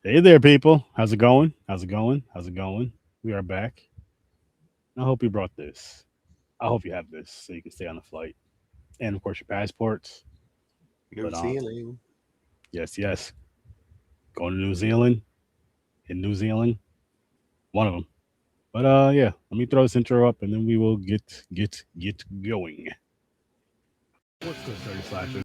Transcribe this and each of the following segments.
Hey there, people. How's it going? How's it going? How's it going? We are back. I hope you brought this. I hope you have this so you can stay on the flight. And of course your passports. New But Zealand. yes, yes. Going to New Zealand. In New Zealand. One of them. But yeah, let me throw this intro up and then we will get going. What's good, 30 slashers?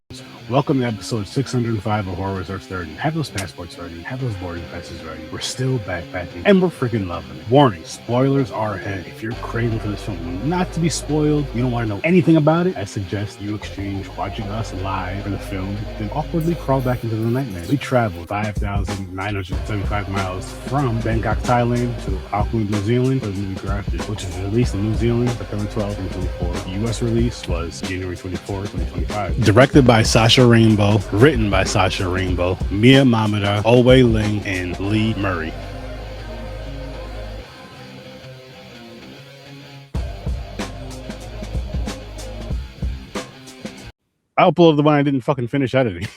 Welcome to episode 605 of Horror Research 30. Have those passports ready, have those boarding passes ready. We're still backpacking, and we're freaking loving it. Warning, spoilers are ahead. If you're craving for this film not to be spoiled, you don't want to know anything about it, I suggest you exchange watching us live for the film, then awkwardly crawl back into the nightmare. We traveled 5,975 miles from Bangkok, Thailand to Auckland, New Zealand for the movie Grafted, which was released in New Zealand September 12, 2024. The US release was January 24, 2025. Directed by Sasha Rainbow, written by Sasha Rainbow, Mia Mamada, Owe Ling, and Lee Murray. I'll pull up the one I didn't fucking finish editing.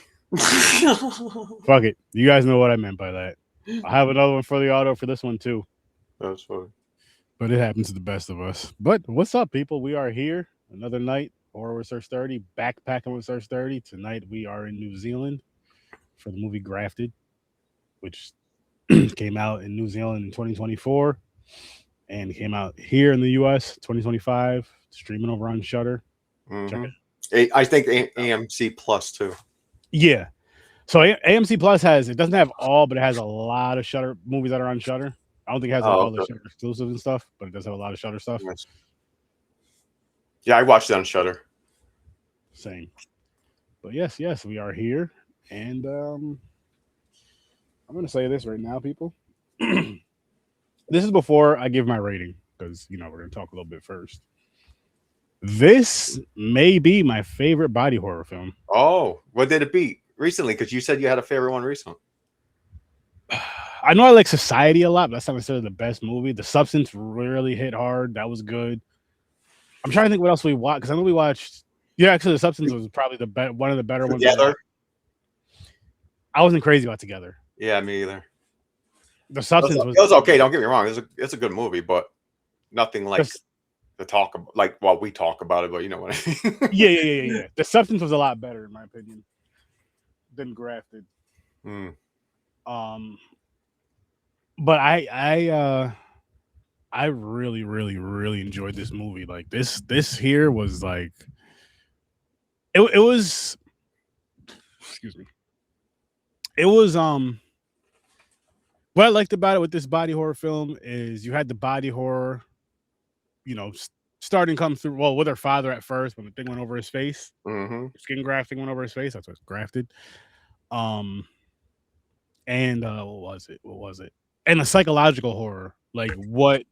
Fuck it. You guys know what I meant by that. I have another one for the auto for this one too. That's funny. But it happens to the best of us. But what's up, people? We are here. Another night. Horror Research 30. Backpacking with Research 30. Tonight we are in New Zealand for the movie Grafted, which came out in New Zealand in 2024 and came out here in the US 2025, streaming over on Shutter. Check it. I think AMC Plus too. Yeah. So AMC Plus it doesn't have all, but it has a lot of Shutter movies that are on Shutter. I don't think it has like all the Shutter exclusives and stuff, but it does have a lot of Shutter stuff. Nice. Yeah, I watched it on Shutter. Same. But yes, we are here. And I'm going to say this right now, people. This is before I give my rating because, we're going to talk a little bit first. This may be my favorite body horror film. Oh, what did it beat recently? Because you said you had a favorite one recently. I know I like Society a lot, but that's not necessarily the best movie. The Substance really hit hard. That was good. I'm trying to think what else we watched because I know we watched. Yeah, actually, The Substance was probably one of the better ones. Together. I wasn't crazy about Together. Yeah, me either. The Substance it was okay. Don't get me wrong. It's a good movie, but nothing like the talk about, like, well, we talk about it, but you know what I mean. Yeah. The Substance was a lot better in my opinion than Grafted. But I really, really, really enjoyed this movie. Like this here was like it was. Excuse me. It was what I liked about it with this body horror film is you had the body horror, starting come through. Well, with her father at first, when the thing went over his face, skin grafting went over his face. That's what's grafted. And what was it? And the psychological horror, like what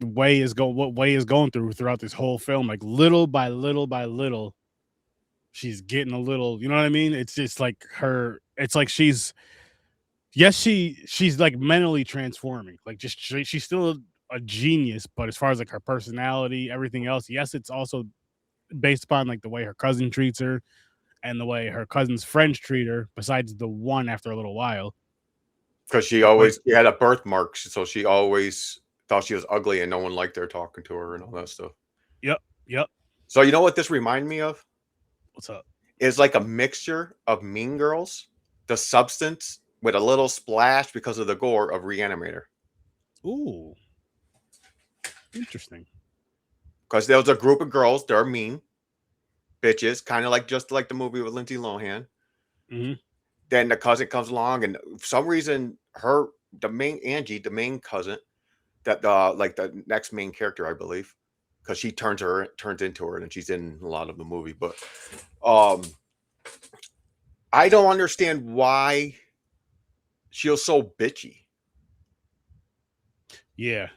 Way is going through throughout this whole film, like little by little by little, she's getting a little, you know what I mean? It's just like it's like she's like mentally transforming. Like just she's still a genius, but as far as like her personality, everything else, yes, it's also based upon like the way her cousin treats her and the way her cousin's friends treat her, besides the one after a little while. Because she had a birthmark, so she always thought she was ugly and no one liked her talking to her and all that stuff. Yep. So you know what this reminded me of? What's up? It's like a mixture of Mean Girls, The Substance, with a little splash because of the gore of Reanimator. Ooh. Interesting. Because there was a group of girls, they're mean bitches, kind of just like the movie with Lindsay Lohan. Then the cousin comes along, and for some reason, the main cousin, that like the next main character, I believe, because she turns into her, and she's in a lot of the movie. But I don't understand why she was so bitchy. Yeah.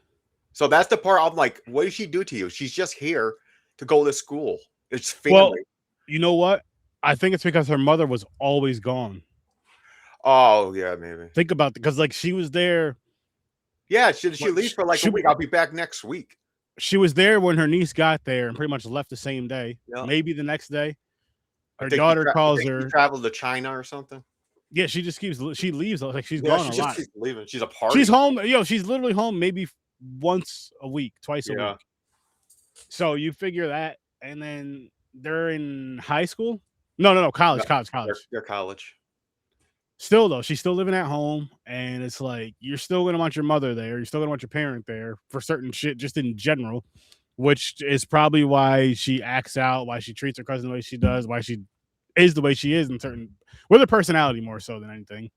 So that's the part I'm like, what did she do to you? She's just here to go to school. It's family. Well, you know what? I think it's because her mother was always gone. Oh, yeah, maybe. Think about it, because like she was there. Yeah, she leaves for like a week. I'll be back next week. She was there when her niece got there and pretty much left the same day. Yeah. Maybe the next day. Her daughter calls her. She traveled to China or something. Yeah, she just she leaves, like, she's Yeah, gone she a just lot. keeps leaving. She's a She's party. home, she's literally home maybe once a week, twice a Yeah. week. So you figure that, and then they're in high school? No, No, college. they're college. Still though, she's still living at home, and it's like you're still gonna want your mother there. You're still gonna want your parent there for certain shit, just in general, which is probably why she acts out, why she treats her cousin the way she does, why she is the way she is in certain with her personality more so than anything.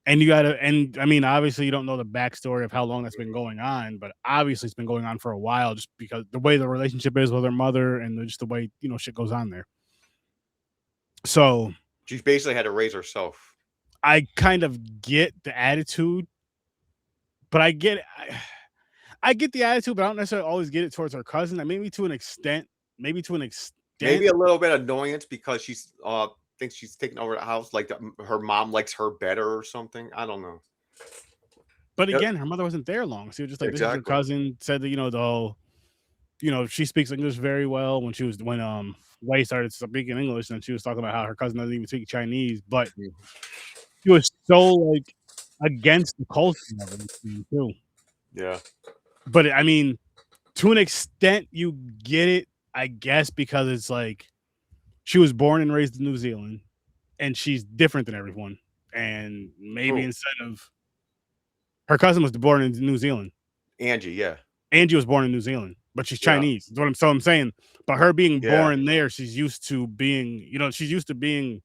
And you gotta, and I mean, obviously, you don't know the backstory of how long that's been going on, but obviously, it's been going on for a while, just because the way the relationship is with her mother and just the way shit goes on there. So She basically had to raise herself. I kind of get the attitude, but I get the attitude, but I don't necessarily always get it towards her cousin. And maybe to an extent, maybe to an Maybe extent. a little bit annoyance because she's thinks she's taking over the house, like her mom likes her better or something. I don't know. But Yep, again, her mother wasn't there long. So you're just like, this is your exactly. cousin. Said that she speaks English very well when Wei started speaking English, and she was talking about how her cousin doesn't even speak Chinese, but Mm. she was so like against the culture and everything too. Yeah. But I mean, to an extent, you get it, I guess, because it's like she was born and raised in New Zealand, and she's different than everyone. And maybe Who? instead of her cousin was born in New Zealand, Angie. Yeah. Angie was born in New Zealand, but she's Yeah. Chinese. That's what I'm saying. But her being Yeah. born there, she's used to being, she's used to being.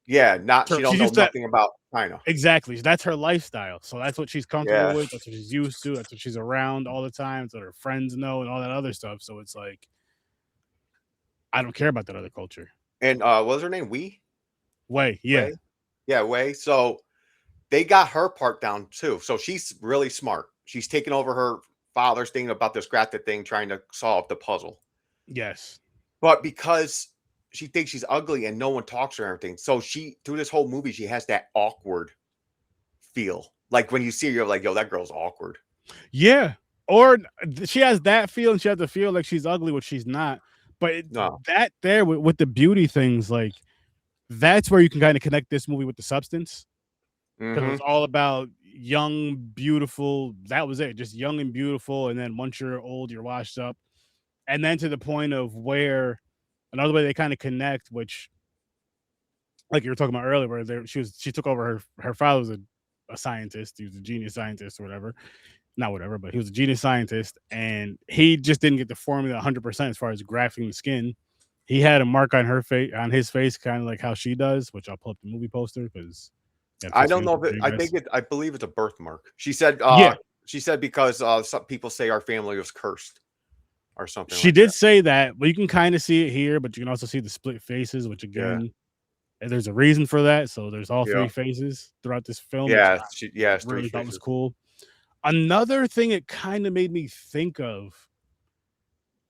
Yeah. Not. She don't She's know used to nothing about China. exactly. That's her lifestyle. So that's what she's comfortable Yeah. with. That's what she's used to. That's what she's around all the time. That's what her friends know and all that other stuff. So it's like I don't care about that other culture. And what was her name? Wei, yeah, Wei. Yeah. Wei. So they got her part down too. So she's really smart. She's taking over her father's thing about this grafted thing, trying to solve the puzzle. yes, But because she thinks she's ugly and no one talks to her and everything, so she through this whole movie, she has that awkward feel. Like when you see her, you're like, yo, that girl's awkward. yeah. Or she has that feel, and she has to feel like she's ugly, which she's not. But No. that there with the beauty things, like that's where you can kind of connect this movie with the substance because it Mm-hmm. was all about young, beautiful. That was it, just young and beautiful. And then once you're old, you're washed up. And then to the point of where another way they kind of connect, which like you were talking about earlier, where she took over her father was a scientist, he was a genius scientist or whatever, not whatever, but he was a genius scientist, and he just didn't get the formula 100% as far as grafting the skin. He had a mark on her face, on his face, kind of like how she does, which I'll pull up the movie poster because I don't know if I think I believe it's a birthmark. Yeah, She said because some people say our family was cursed or something she like did that. say that, but you can kind of see it here, but you can also see the split faces, which Yeah. again, and there's a reason for that. So there's all Yeah. three faces throughout this film, which Yeah. I It's three really thought was faces. cool. Another thing it kind of made me think of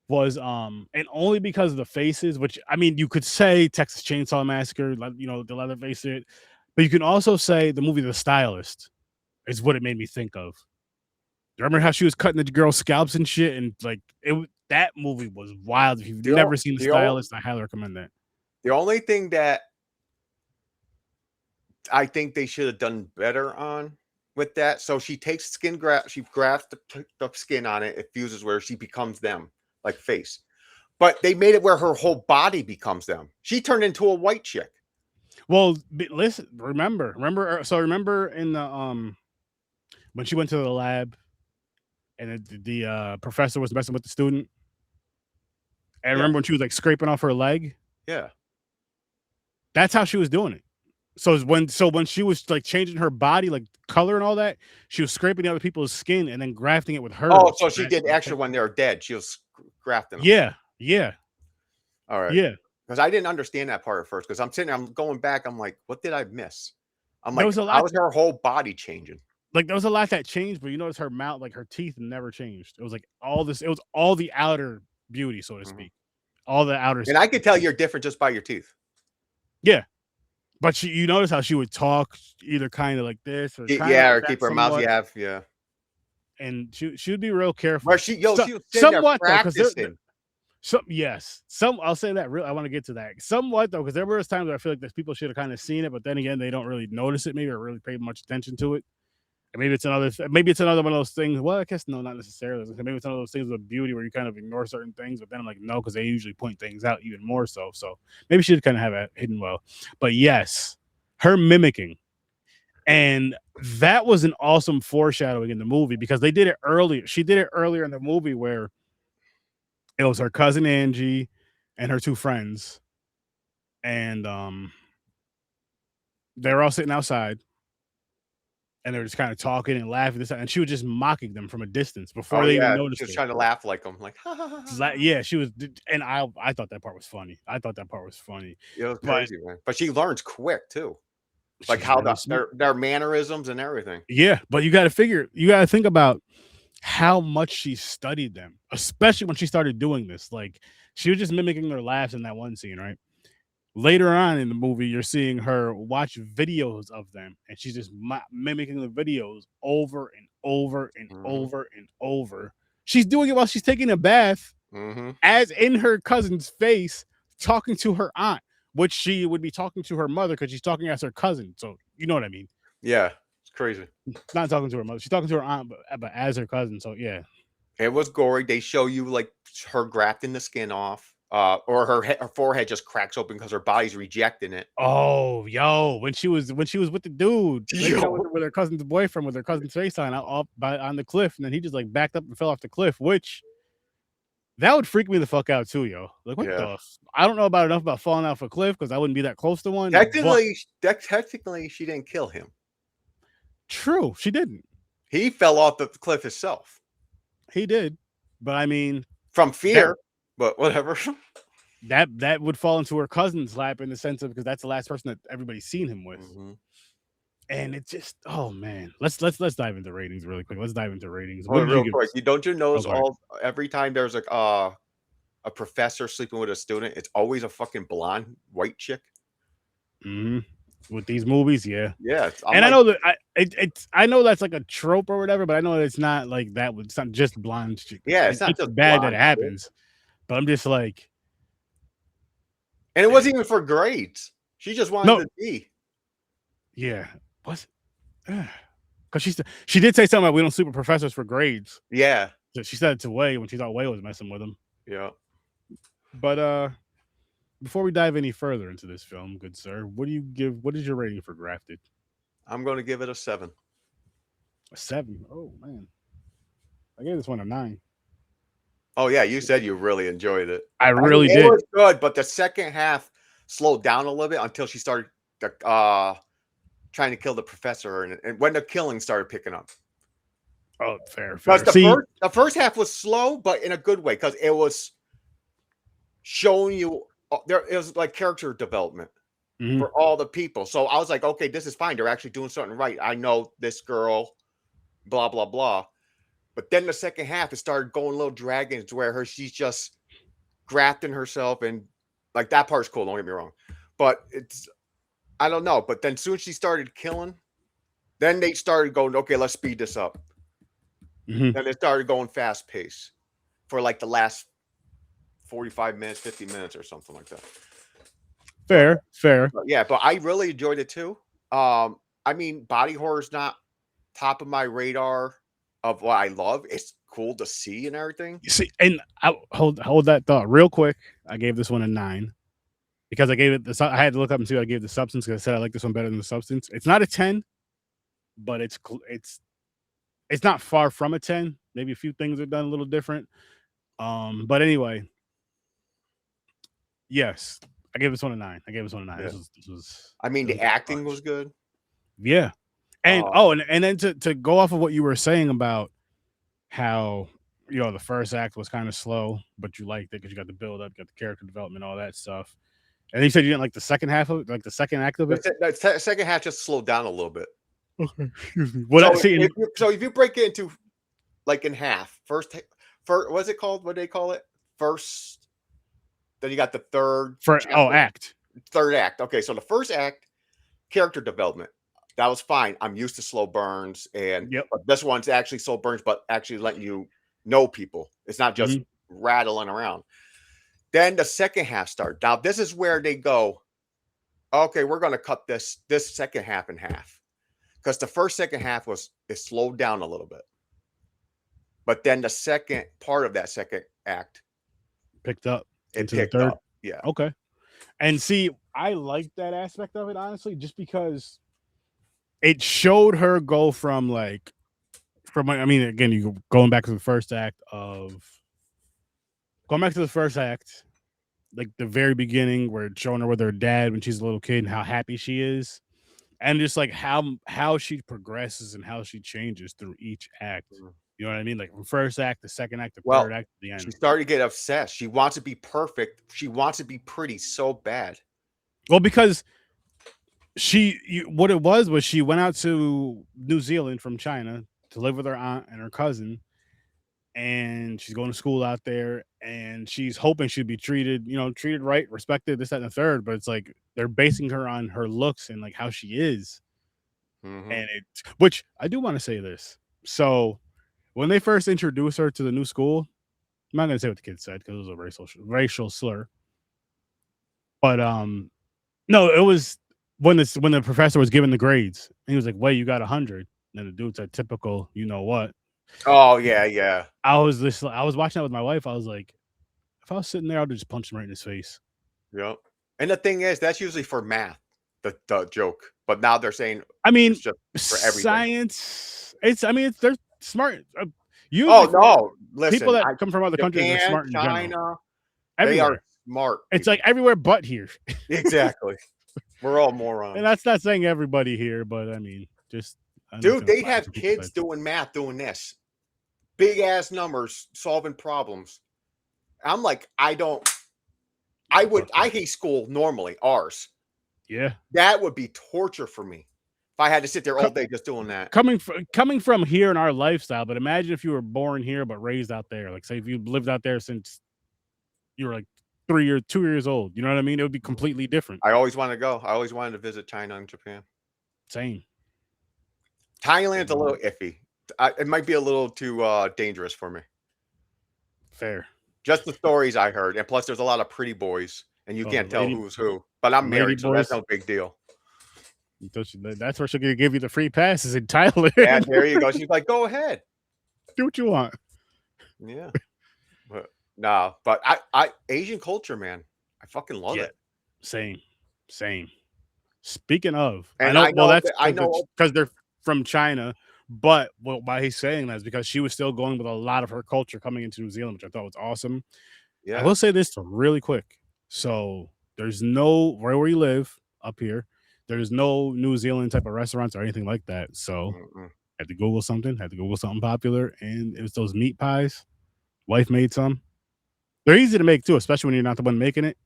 was and only because of the faces, which I mean you could say Texas Chainsaw Massacre, the Leatherface it, but you can also say the movie The Stylist is what it made me think of. Remember how she was cutting the girl's scalps and shit, and like that movie was wild. If you've The, o- never seen The the, o- Stylist, I highly recommend that. the only thing that I think they should have done better on with that. So she takes she grafts the skin on it. It fuses where she becomes them, like face. But they made it where her whole body becomes them. She turned into a white chick. Well, listen, remember, remember in the when she went to the lab and the professor was messing with the student, and Yeah. remember when she was like scraping off her leg? Yeah. That's how she was doing it. So when she was like changing her body, like color and all that, she was scraping the other people's skin and then grafting it with Oh, hers. so she did extra when they were dead. She was grafting them. Yeah, yeah, All right. yeah. Because I didn't understand that part at first. Because I'm sitting there, I'm going back. I'm like, what did I miss? I'm There like, was a how lot. is her whole body changing? Like there was a lot that changed, but you notice her mouth, like her teeth, never changed. It was like all this. It was all the outer beauty, so to Mhm. speak, all the outer. And I could tell you're different just by your teeth. Yeah, but you notice how she would talk either kind of like this or kind of Yeah, like or that keep her mouth. somewhat, Yeah. and she would be real careful. Where she was sitting there Somewhat though, because practicing. Some I'll say that. I want to get to that somewhat though, because there were times where I feel like that people should have kind of seen it, but then again, they don't really notice it, maybe, or really pay much attention to it. And maybe it's another one of those things. Well, I guess no, not necessarily. Maybe it's one of those things with beauty where you kind of ignore certain things, but then I'm like, no, because they usually point things out even more so. So maybe she should kind of have it hidden well. But yes, her mimicking. And that was an awesome foreshadowing in the movie because they did it earlier. She did it earlier in the movie where it was her cousin Angie and her two friends. And they were all sitting outside and they were just kind of talking and laughing. And she was just mocking them from a distance before Oh they even yeah, noticed just her. trying to laugh like them, like ha ha ha. Ha. Yeah, she was, and I thought that part was funny. It was But crazy, man. But she learns quick too, like how really smart. their mannerisms and everything. Yeah, but you got to think about how much she studied them, especially when she started doing this. Like she was just mimicking their laughs in that one scene, right? Later on in the movie, you're seeing her watch videos of them, and she's just mimicking the videos over and over and over and over. She's doing it while she's taking a bath, as in her cousin's face, talking to her aunt, which she would be talking to her mother because she's talking as her cousin. So you know what I mean? Yeah, it's crazy. Not talking to her mother; she's talking to her aunt, but as her cousin. So yeah, it was gory. They show you like her grafting the skin off. Or her forehead just cracks open because her body's rejecting it. Oh, yo, when she was with the dude, with her cousin's boyfriend, with her cousin's face on the cliff, and then he just like backed up and fell off the cliff, which that would freak me the fuck out too, yo. Like what the? I don't know enough about falling off a cliff because I wouldn't be that close to one. Technically, she didn't kill him. True, she didn't. He fell off the cliff himself. He did, but I mean, from fear. But whatever. That would fall into her cousin's lap in the sense of because that's the last person that everybody's seen him with. And it's just, oh man, let's dive into ratings really quick. Let's dive into ratings. Real quick, don't you notice every time there's a professor sleeping with a student, it's always a fucking blonde white chick. With these movies, yeah. And I know that I know that's like a trope or whatever, but I know it's not like that. It's not just blonde chick. Yeah, it's not just bad that it happens. But I'm just like, and it wasn't even for grades. She just wanted to be. Yeah, was because she did say something about we don't sleep with professors for grades. Yeah, so she said it to Way when she thought Way was messing with him. Yeah, but before we dive any further into this film, good sir, what is your rating for Grafted? I'm going to give it a 7. A 7? Oh man, I gave this one a 9. Oh yeah, you said you really enjoyed it. I really did. It was good, but the second half slowed down a little bit until she started trying to kill the professor, and when the killing started picking up. Oh, fair. The first half was slow, but in a good way, because it was showing you it was like character development for all the people. So I was like, okay, this is fine. They're actually doing something right. I know this girl, blah blah blah. But then the second half, it started going a little dragging to where she's just grafting herself, and like that part's cool. Don't get me wrong, but I don't know. But then soon as she started killing, then they started going, okay, let's speed this up. Then they started going fast pace for like the last 45 minutes, 50 minutes or something like that. Fair. But I really enjoyed it too. I mean, body horror is not top of my radar of what I love. It's cool to see and everything. You see, and I hold that thought real quick. I gave this one a 9 because I gave it I had to look up and see what I gave the substance because I said I like this one better than the substance. It's not a 10, but it's not far from a 10. Maybe a few things are done a little different. But anyway, yes, I gave this one a 9. Yeah. This was. I mean, the acting was good. Yeah. And and then to go off of what you were saying about how the first act was kind of slow, but you liked it because you got the build up, got the character development, all that stuff. And you said you didn't like the second half of it, like the second act of it. The second half just slowed down a little bit. Okay, excuse me. What if you break it into like in half, first what's it called? What do they call it? First. Then you got the third. Act. Third act. Okay, so the first act, character development. That was fine. I'm used to slow burns, but this one's actually slow burns, but actually letting you know people. It's not just rattling around. Then the second half started. Now this is where they go, okay, we're going to cut this second half in half, because the second half it slowed down a little bit, but then the second part of that second act picked up it into the picked third. up. Yeah. Okay. And see, I like that aspect of it, honestly, just because it showed her go from I mean, again, you going back to the first act, like the very beginning, where it's showing her with her dad when she's a little kid and how happy she is, and just like how she progresses and how she changes through each act. You know what I mean? Like from first act, the second act, the third Well, act, the end. she started to get obsessed. She wants to be perfect. She wants to be pretty so bad. Well, because what it was she went out to New Zealand from China to live with her aunt and her cousin, and she's going to school out there, and she's hoping she'd be treated right, respected, this, that, and the third. But it's like they're basing her on her looks and like how she is. And which I do want to say this. So when they first introduced her to the new school, I'm not gonna say what the kid said because it was a racial slur. But no, it was when the professor was giving the grades, and he was like, "Wait, you got 100." And then the dude said, "Typical, you know what?" Oh yeah. I was watching that with my wife. I was like, if I was sitting there, I'd just punch him right in his face. Yep. And the thing is, that's usually for math, the joke. But now they're saying, I mean, it's just for everything. Science. They're smart. No, listen, people that come from other countries are smart in China, general. They are smart. It's like everywhere but here. Exactly. We're all morons. And that's not saying everybody here, but I mean, just dude, they have kids doing math, doing this big ass numbers, solving problems. I'm like, I hate school normally, ours. Yeah. That would be torture for me if I had to sit there all day just doing that. Coming from here in our lifestyle, but imagine if you were born here but raised out there. Like, say if you lived out there since you were like 2 years old. You know what I mean? It would be completely different. I always wanted to go. I always wanted to visit China and Japan. Same. Thailand's a little iffy. It might be a little too dangerous for me. Fair. Just the stories I heard, and plus there's a lot of pretty boys, and you can't tell who's who. But I'm married, so that's no big deal. That's where she's gonna give you the free passes in Thailand. Yeah, there you go. She's like, go ahead, do what you want. Yeah, but I Asian culture, man, I fucking love it. Same. Speaking of, and I know because they're from China. But why he's saying that is because she was still going with a lot of her culture coming into New Zealand, which I thought was awesome. Yeah. I will say this really quick. So there's no, where we live up here, there's no New Zealand type of restaurants or anything like that. So I had to Google something popular, and it was those meat pies. Wife made some. They're easy to make too, especially when you're not the one making it.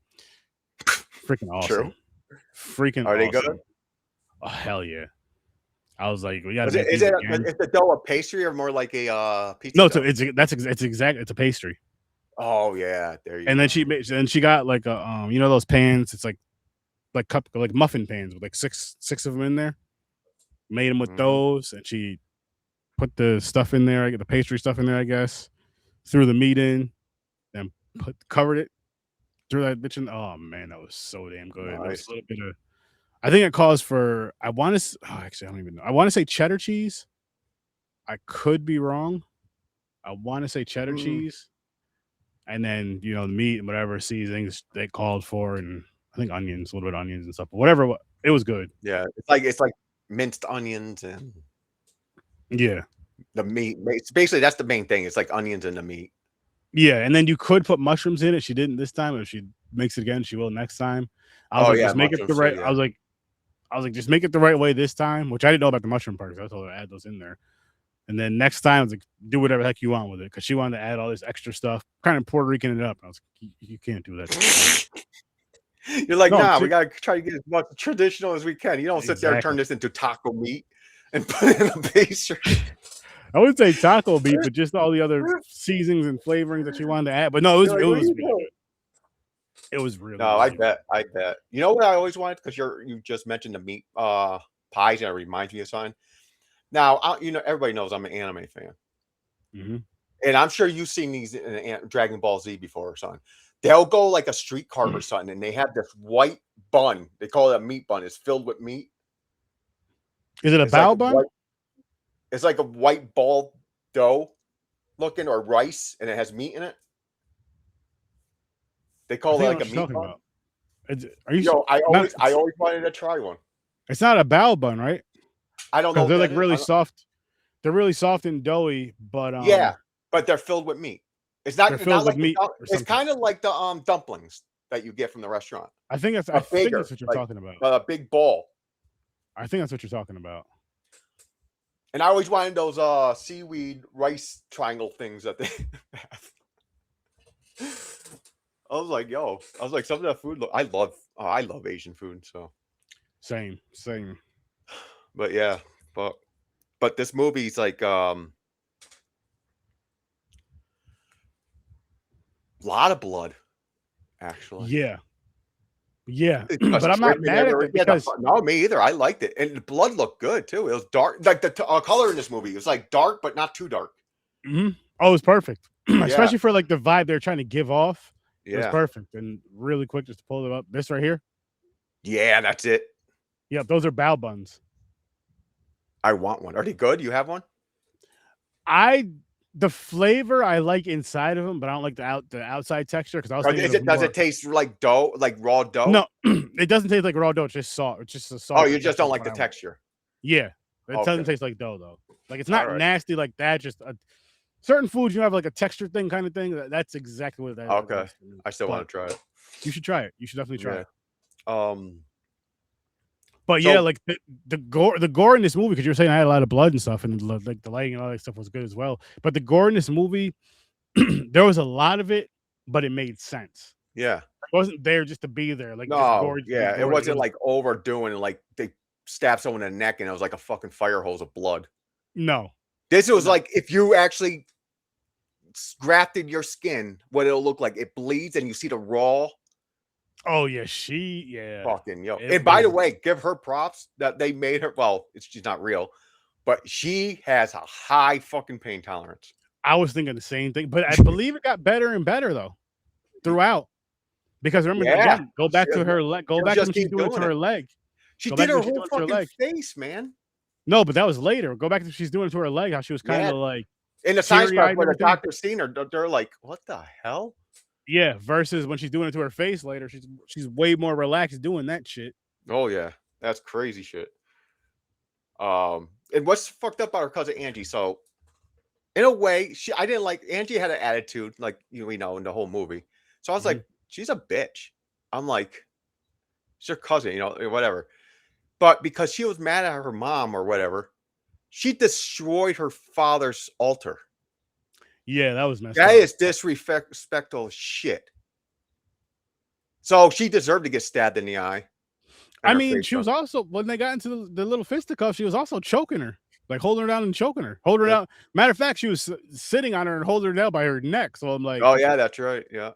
Freaking awesome. True. Freaking Are awesome. they good? Oh, hell yeah. I was like, we got to. Is the dough a pastry or more like a pizza? No, it's a pastry. Oh yeah, there you go. And then she got like a those pans. It's like muffin pans with like six of them in there. Made them with those, and she put the stuff in there. I get the pastry stuff in there, I guess. Threw the meat in, and covered it. Threw that bitch in. Oh man, that was so damn good. Nice. It was a little bit of. I think it calls for. I want to. Oh, actually, I don't even know. I want to say cheddar cheese. I could be wrong. I want to say cheddar cheese, and then the meat and whatever seasonings they called for, and I think onions, a little bit of onions and stuff. But whatever, it was good. Yeah, it's like minced onions and the meat. Basically, that's the main thing. It's like onions and the meat. Yeah, and then you could put mushrooms in it. She didn't this time. If she makes it again, she will next time. I was just make it the right. I was like, just make it the right way this time, which I didn't know about the mushroom part. I told her to add those in there. And then next time, I was like, do whatever the heck you want with it, because she wanted to add all this extra stuff, kind of Puerto Rican it up. And I was like, you can't do that. You're like, we gotta try to get as much traditional as we can. You don't sit there and turn this into taco meat and put it in a pastry. I wouldn't say taco meat, but just all the other seasonings and flavorings that she wanted to add. But no, it was really good. It was really. No, I bet. You know what I always wanted, because you just mentioned the meat pies, and it reminds me of something. Now, everybody knows I'm an anime fan, and I'm sure you've seen these in Dragon Ball Z before or something. they'll go like a street cart or something, and they have this white bun. They call it a meat bun. It's filled with meat. Is it a bao bun? It's like a white ball dough looking, or rice, and it has meat in it. They call it like a meat bun. Are you? Yo, I always wanted to try one. It's not a bao bun, right? I don't know. They're like really soft. They're really soft and doughy, but yeah, but they're filled with meat. It's not filled like with meat. It's kind of like the dumplings that you get from the restaurant. I think that's what you're talking about. A big ball. I think that's what you're talking about. And I always wanted those seaweed rice triangle things that they have. I was like, some of that food. I love Asian food. So same. But yeah, but this movie's like lot of blood, actually. Yeah, but I'm not mad at it because no, me either. I liked it, and the blood looked good too. It was dark, like the color in this movie. It was like dark, but not too dark. Mm-hmm. Oh, it was perfect, especially for like the vibe they're trying to give off. It was perfect and really quick just to pull it up. This right here. Yeah, that's it. Yep, those are bao buns. I want one. Are they good? You have one? The flavor I like inside of them, but I don't like the outside texture because I was thinking does it taste like dough, like raw dough? No, it doesn't taste like raw dough. It's just salt. It's just a salt. Oh, you just don't like the texture. Yeah, it doesn't taste like dough though. Like it's not nasty like that. Just certain foods you have like a texture thing kind of thing. That's exactly what that is. Okay, I still want to try it. You should try it. You should definitely try it. But like the gore in this movie, because you were saying I had a lot of blood and stuff, and like the lighting and all that stuff was good as well. But the gore in this movie, there was a lot of it, but it made sense. Yeah, it wasn't there just to be there. Like it wasn't like overdoing. Like they stabbed someone in the neck, and it was like a fucking fire hose of blood. No, this was like if you actually grafted your skin, what it'll look like. It bleeds, and you see the raw. Oh yeah, fucking yo. And by the way, give her props that they made her. Well, she's not real, but she has a high fucking pain tolerance. I was thinking the same thing, but I believe it got better and better though throughout. Because remember, again, go back to her leg. Go back to when she's doing it to her leg. She did her whole fucking face, man. No, but that was later. Go back to she's doing it to her leg. How she was kind of like in the science part where the doctor's seen her. They're like, "What the hell?" Yeah, versus when she's doing it to her face later, she's way more relaxed doing that shit. Oh yeah, that's crazy shit. And what's fucked up about her cousin Angie? So, in a way, I didn't like Angie had an attitude, like we know in the whole movie. So I was like, she's a bitch. I'm like, she's her cousin, whatever. But because she was mad at her mom or whatever, she destroyed her father's altar. Yeah, that was messed up. That is disrespectful shit. So she deserved to get stabbed in the eye. I mean, she was also, when they got into the little fisticuffs, she was also choking her, like holding her down and choking her, holding her down. Matter of fact, she was sitting on her and holding her down by her neck. So I'm like, oh yeah, that's right. Yeah.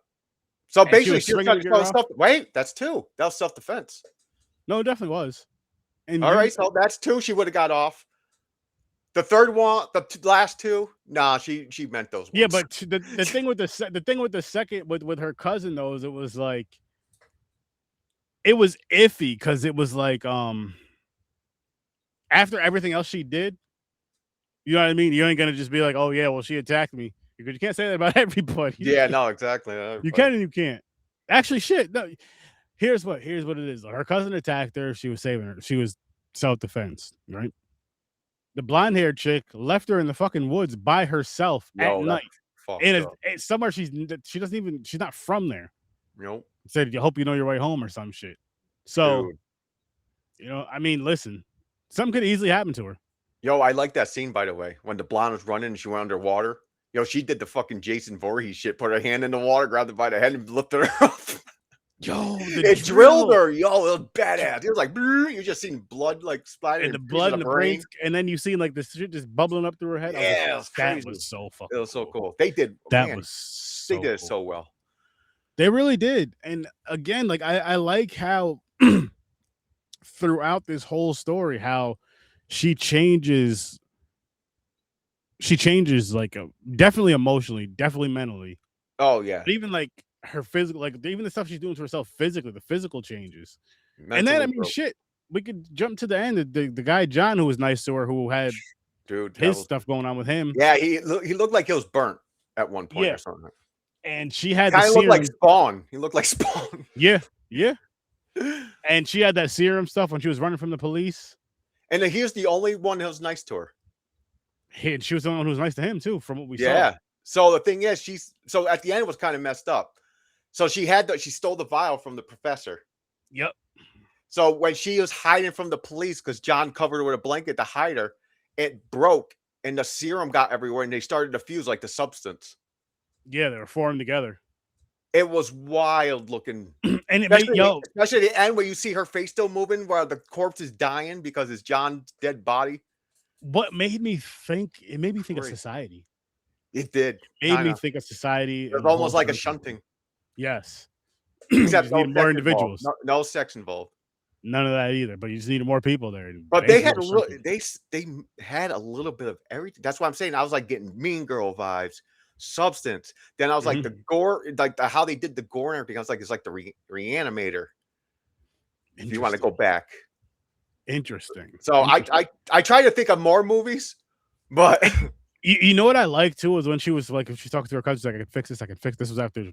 So basically, she was wait, that's two. That was self-defense. No, it definitely was. And all right, so that's two. She would have got off. The third one, the last two, nah, she meant those ones. Yeah, but the thing with the second with her cousin though is it was like it was iffy because it was like after everything else she did, you know what I mean? You ain't gonna just be like, oh yeah, well she attacked me. Because you can't say that about everybody. Yeah, no, exactly. You can and you can't. Actually, shit. No, here's what it is. Her cousin attacked her. She was saving her. She was self-defense, right? The blonde-haired chick left her in the fucking woods by herself at night. And it's somewhere she's not from there. Nope. Said, I hope you know your way home or some shit. So, I mean, listen, something could easily happen to her. Yo, I like that scene, by the way, when the blonde was running and she went underwater. Yo, she did the fucking Jason Voorhees shit, put her hand in the water, grabbed her by the head and lifted her up. Yo, it drilled her. Yo, it was badass. It was like, you just seen blood like splattering. And the blood in the brain. And then you see like the shit just bubbling up through her head. Yeah, that was so fucking It was so cool. They did. That man, was so They did it so well. They really did. And again, like I like how throughout this whole story, how she changes like definitely emotionally, definitely mentally. Oh yeah. But even like her physical, like even the stuff she's doing to herself physically, the physical changes. And then I Mentally mean, broke. shit, we could jump to the end. The guy John who was nice to her, who had Dude, that his was stuff going on with him. yeah, he looked like he was burnt at one point Yeah, or something. and she had the Kinda looked like serum. Spawn. He looked like Spawn. Yeah, yeah, and she had that serum stuff when she was running from the police. And then he was the only one that was nice to her. And she was the one who was nice to him too, from what we saw. Yeah. So the thing is, so at the end it was kind of messed up. So she stole the vial from the professor. Yep. So when she was hiding from the police because John covered her with a blanket to hide her, it broke and the serum got everywhere and they started to fuse like the substance. Yeah, they were formed together. It was wild looking. And it made Especially at the end where you see her face still moving while the corpse is dying because it's John's dead body. what made me think it made me think of Crazy. society. It did. It made me Kinda. think of society. It was And the whole almost like a thing. shunting. Yes. Except Just no needed more sex individuals. involved. No sex involved. None of that either. But you just needed more people there. But they had a little. They had a little bit of everything. That's what I'm saying. I was like getting Mean Girl vibes, substance. Then I was like the gore, like how they did the gore and everything. I was like, it's like the Reanimator. If you want to go back. Interesting. So I try to think of more movies, but you know what I like too was when she was like, if she's talking to her cousin, she's like, I can fix this. I can fix this. Was after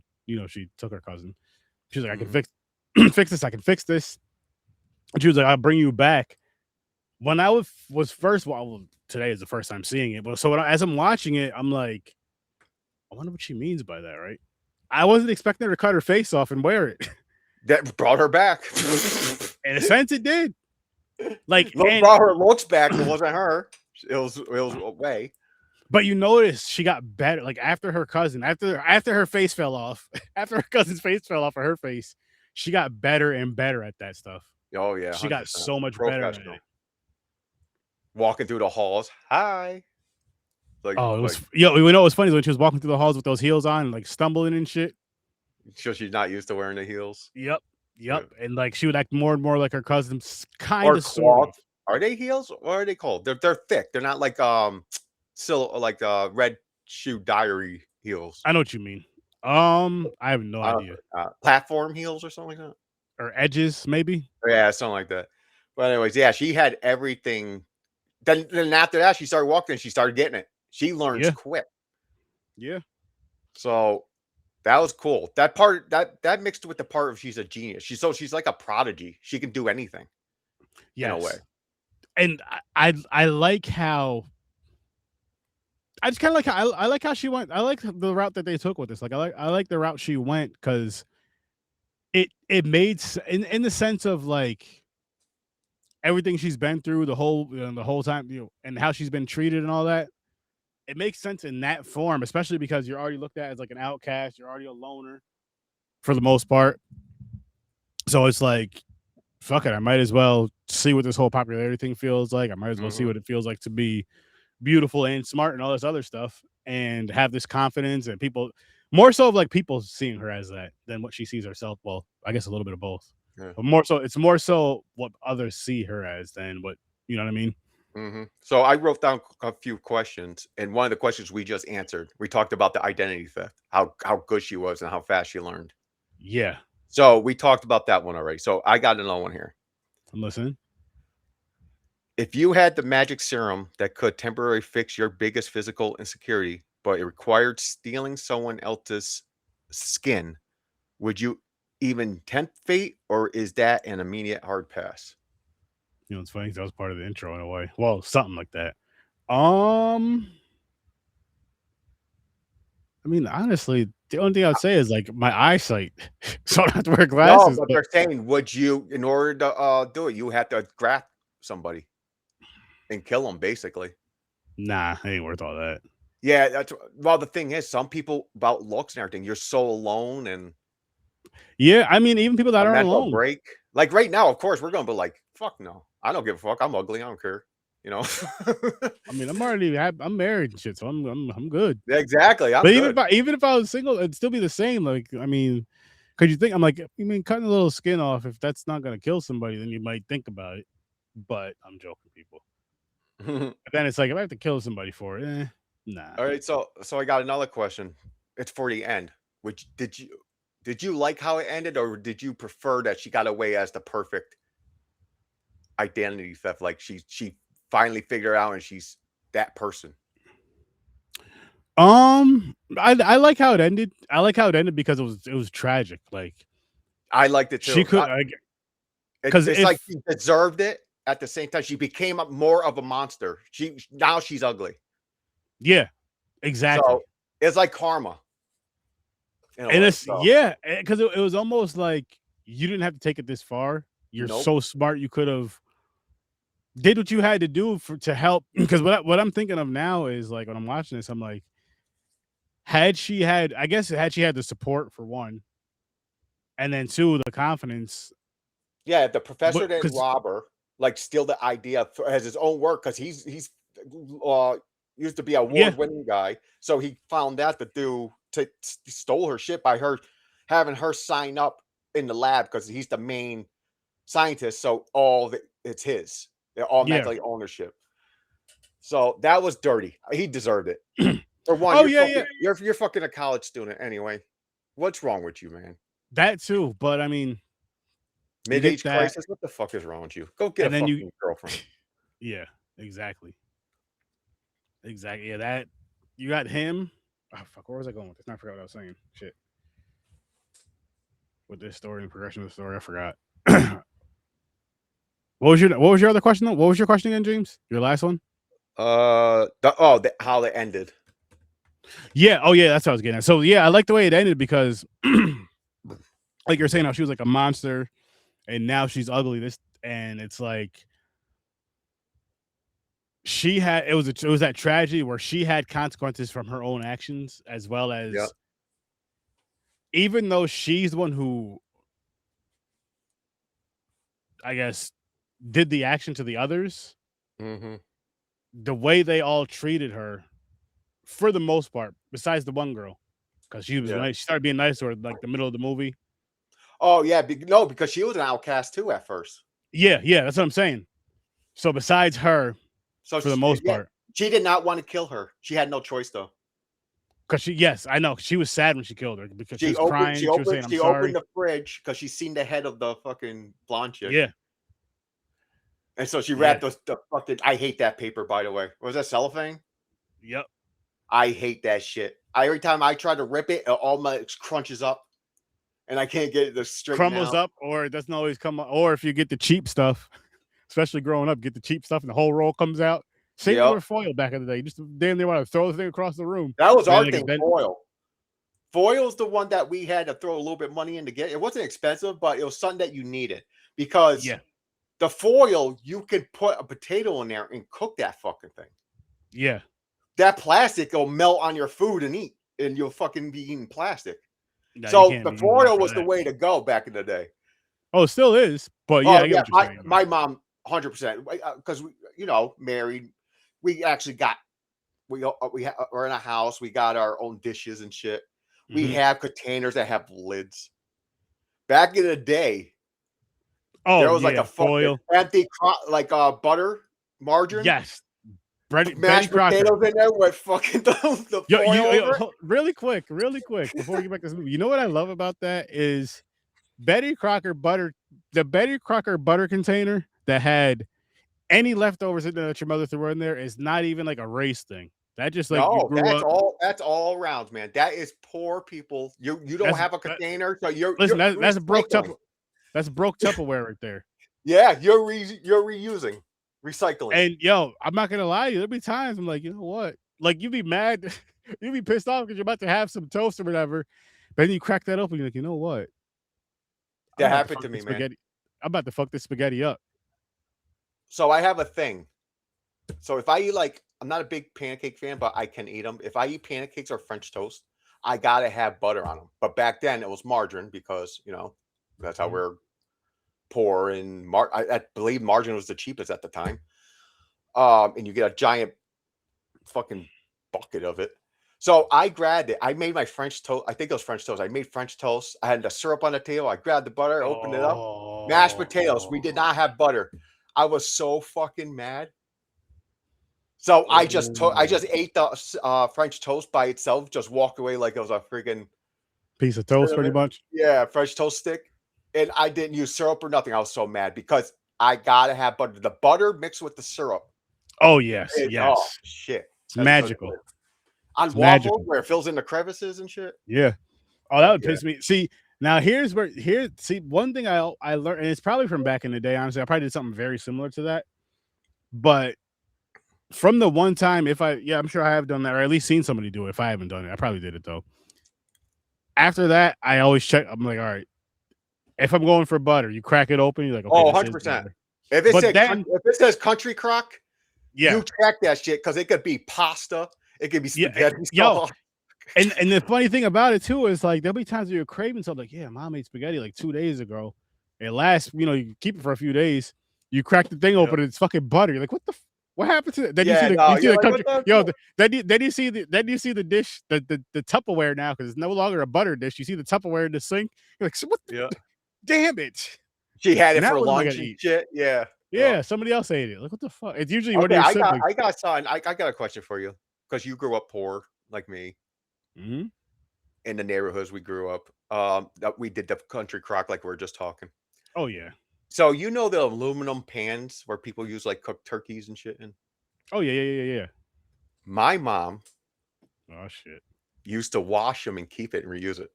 she took her cousin. She's like, I can fix fix this. I can fix this. And she was like, I'll bring you back. When I was first, well, today is the first time seeing it, but so as I'm watching it, I'm like, I wonder what she means by that, right? I wasn't expecting her to cut her face off and wear it. That brought her back. In a sense, it did. Like, brought her looks back. It wasn't her. It was away. But you notice she got better. Like after her cousin, after her face fell off, after her cousin's face fell off of her face, she got better and better at that stuff. Oh yeah, 100%. She got so much better at it. Walking through the halls. Hi. Like, oh, it was we know it was funny when she was walking through the halls with those heels on, like stumbling and shit. So she's not used to wearing the heels. Yep. Yeah. And like she would act more and more like her cousins, kind of sort of. Are they heels? What are they called? They're thick. They're not like red shoe diary heels. I know what you mean. I have no idea. Platform heels or something like that, or edges maybe. Yeah, something like that. But anyways, yeah, she had everything. Then after that, she started walking. She started getting it. She learns quick. Yeah. So that was cool. That part that mixed with the part of she's a genius. She's like a prodigy. She can do anything. In a way. And I like how. I just kind of like how I like how she went. I like the route that they took with this. Like I like the route she went because it made in the sense of like everything she's been through the whole time, and how she's been treated and all that. It makes sense in that form, especially because you're already looked at as like an outcast. You're already a loner for the most part. So it's like, fuck it. I might as well see what this whole popularity thing feels like. I might as well see what it feels like to be beautiful and smart and all this other stuff and have this confidence, and people more so of like people seeing her as that than what she sees herself. Well, I guess a little bit of both, but it's more so what others see her as than what, you know what I mean? So I wrote down a few questions, and one of the questions we just answered, we talked about the identity theft, how good she was and how fast she learned. Yeah. So we talked about that one already. So I got another one here. I'm listening. If you had the magic serum that could temporarily fix your biggest physical insecurity, but it required stealing someone else's skin, would you even tempt fate, or is that an immediate hard pass? You know, it's funny. That was part of the intro in a way. Well, something like that. I mean, honestly, the only thing I'd say is like my eyesight, so I don't have to wear glasses. No, but they're saying, would you, in order to do it, you have to graft somebody and kill them, basically. Nah, it ain't worth all that. Yeah, the thing is, some people about looks and everything, you're so alone, and yeah, I mean, even people that are mental alone. break. Like right now, of course, we're gonna be like, fuck no, I don't give a fuck. I'm ugly. I don't care. You know. I mean, I'm married and shit, so I'm good. Exactly. But even if I was single, it'd still be the same. Like, I mean, could you think? I'm like, you mean cutting a little skin off? If that's not gonna kill somebody, then you might think about it. But I'm joking, people. But then it's like, if I have to kill somebody for it, nah. All right, so I got another question. It's for the end. Did you like how it ended, or did you prefer that she got away as the perfect identity theft? Like she finally figured out and she's that person. I like how it ended. I like how it ended because it was tragic. Like I liked it she too. could, because It's like if she deserved it. At the same time, she became more of a monster. Now she's ugly. yeah, exactly. So it's like karma in a And way. it's So yeah, because it was almost like you didn't have to take it this far. You're nope. so smart. You could have did what you had to do to help. Because what I'm thinking of now is like when I'm watching this, I'm like, had she had, I guess, had she had the support for one, and then two, the confidence. Yeah, if the professor didn't Because rob her, like steal the idea as his own work, because uh used to be an yeah, award-winning guy. So he found that stole her shit by her having her sign up in the lab because he's the main scientist. So it's his. They're yeah. automatically ownership. So that was dirty. He deserved it. For one, Oh yeah, yeah, you're fucking a college student anyway. What's wrong with you, man? that too. But I mean, you get Mid-age that, crisis? What the fuck is wrong with you? Go get a and then you, fucking girlfriend. yeah, exactly, exactly. Yeah, that you got him. Oh, fuck, where was I going with this? I forgot what I was saying. Shit, with this story and progression of the story, I forgot. What was your other question though? What was your question again, James? Your last one? How it ended. Yeah. Oh yeah, that's what I was getting at. So yeah, I like the way it ended because like you're saying how she was like a monster and now she's ugly. This and it's like she had it was that tragedy where she had consequences from her own actions as well Yeah. as even though she's the one who I guess did the action to the others, Mm-hmm. the way they all treated her for the most part, besides the one girl, because she was Yeah. nice. She started being nice toward like the middle of the movie. Oh yeah, no, because she was an outcast too at first. Yeah, yeah, that's what I'm saying. So besides her, So for the most yeah, part, she did not want to kill her. She had no choice though. because yes, I know she was sad when she killed her because she was crying. She was saying, "I'm She opened sorry." the fridge because she seen the head of the fucking blonde chick. Yeah, And so she yeah, wrapped the fucking. I hate that paper, by the way. Was that cellophane? yep. I hate that shit. Every time I try to rip it, all my crunches up, and I can't get it to straighten Crumbles out. up, or it doesn't always come. Or if you get the cheap stuff, especially growing up, get the cheap stuff and the whole roll comes out. Same thing Yep, with foil back in the day. You just damn near want to throw the thing across the room. that was Then our like thing. Foil. Foil's the one that we had to throw a little bit of money in to get. It wasn't expensive, but it was something that you needed because yeah, the foil you could put a potato in there and cook that fucking thing. yeah. That plastic will melt on your food and eat, and you'll fucking be eating plastic. No, you So can't the be using that foil for was the that. way to go back in the day. Oh, it still is, but yeah, Oh I get yeah, what you're saying. my mom 100% because we married. We actually got we're in a house. We got our own dishes and shit. We Mhm. have containers that have lids. Back in the day, there Oh was like a yeah, fucking foil. empty butter margarine, Yes, Betty mashed Crocker. potatoes in there with fucking the Yo, foil over it. really quick, before we get back to this movie. You know what I love about that is Betty Crocker butter, the Betty Crocker butter container that had any leftovers in there that your mother threw in there is not even like a race thing. That just like you No, grew up. that's all around, man. That is poor people. You don't have a container, so Listen. you're That's broke recycling. That's broke Tupperware right there. Yeah, you're reusing, recycling. And yo, I'm not gonna lie to you. There'll be times I'm like, you know what? Like you'd be mad, you'd be pissed off because you're about to have some toast or whatever. But then you crack that open, you're like, you know what? I'm That about to happened fuck to this me, man. spaghetti. I'm about to fuck this spaghetti up. So I have a thing. So if I eat I'm not a big pancake fan, but I can eat them. If I eat pancakes or French toast, I gotta have butter on them. But back then it was margarine because that's how Mhm. we're poor. And I believe margarine was the cheapest at the time. And you get a giant fucking bucket of it. So I grabbed it. I made my French toast. I think it was French toast. I made French toast. I had the syrup on the table. I grabbed the butter, opened it up. Mashed potatoes. We did Oh, not have butter. I was so fucking mad. So I just oh. ate the French toast by itself. Just walked away like it was a freaking piece of toast, pretty much. Yeah, French toast stick. And I didn't use syrup or nothing. I was so mad because I gotta have butter. The butter mixed with the syrup. Oh yes, Oh yes. shit, It's that's so magical. good. On It's waffles magical. where it fills in the crevices and shit. Yeah. Oh, that would Yeah. piss me. See, now see one thing I learned, and it's probably from back in the day. Honestly, I probably did something very similar to that. But from the one time, I'm sure I have done that, or at least seen somebody do it. If I haven't done it, I probably did it though. After that, I always check. I'm like, all right, if I'm going for butter, you crack it open. You're like, okay, Oh, this is 100%. butter. If it says country crock, you check that shit because it could be pasta, it could be spaghetti sauce. And the funny thing about it too is like there'll be times where you're craving something like, yeah, mom made spaghetti like 2 days ago. It lasts, you keep it for a few days. You crack the thing open, and it's fucking butter. You're like, what happened to it? Then you see the country. Then you see the dish, the Tupperware now because it's no longer a butter dish. You see the Tupperware in the sink. You're like, so what? Damn it! She had it Now for what am I lunch gonna and eat? shit. Yeah. Yeah, somebody else ate it. Like, what the fuck? It's usually one of Okay, your I siblings. got a question for you because you grew up poor like me Mhm. in the neighborhoods we grew up. That we did the country crock like we were just talking. Oh yeah. So you know the aluminum pans where people use like cooked turkeys and shit in? Oh yeah. My mom Oh shit. used to wash them and keep it and reuse it.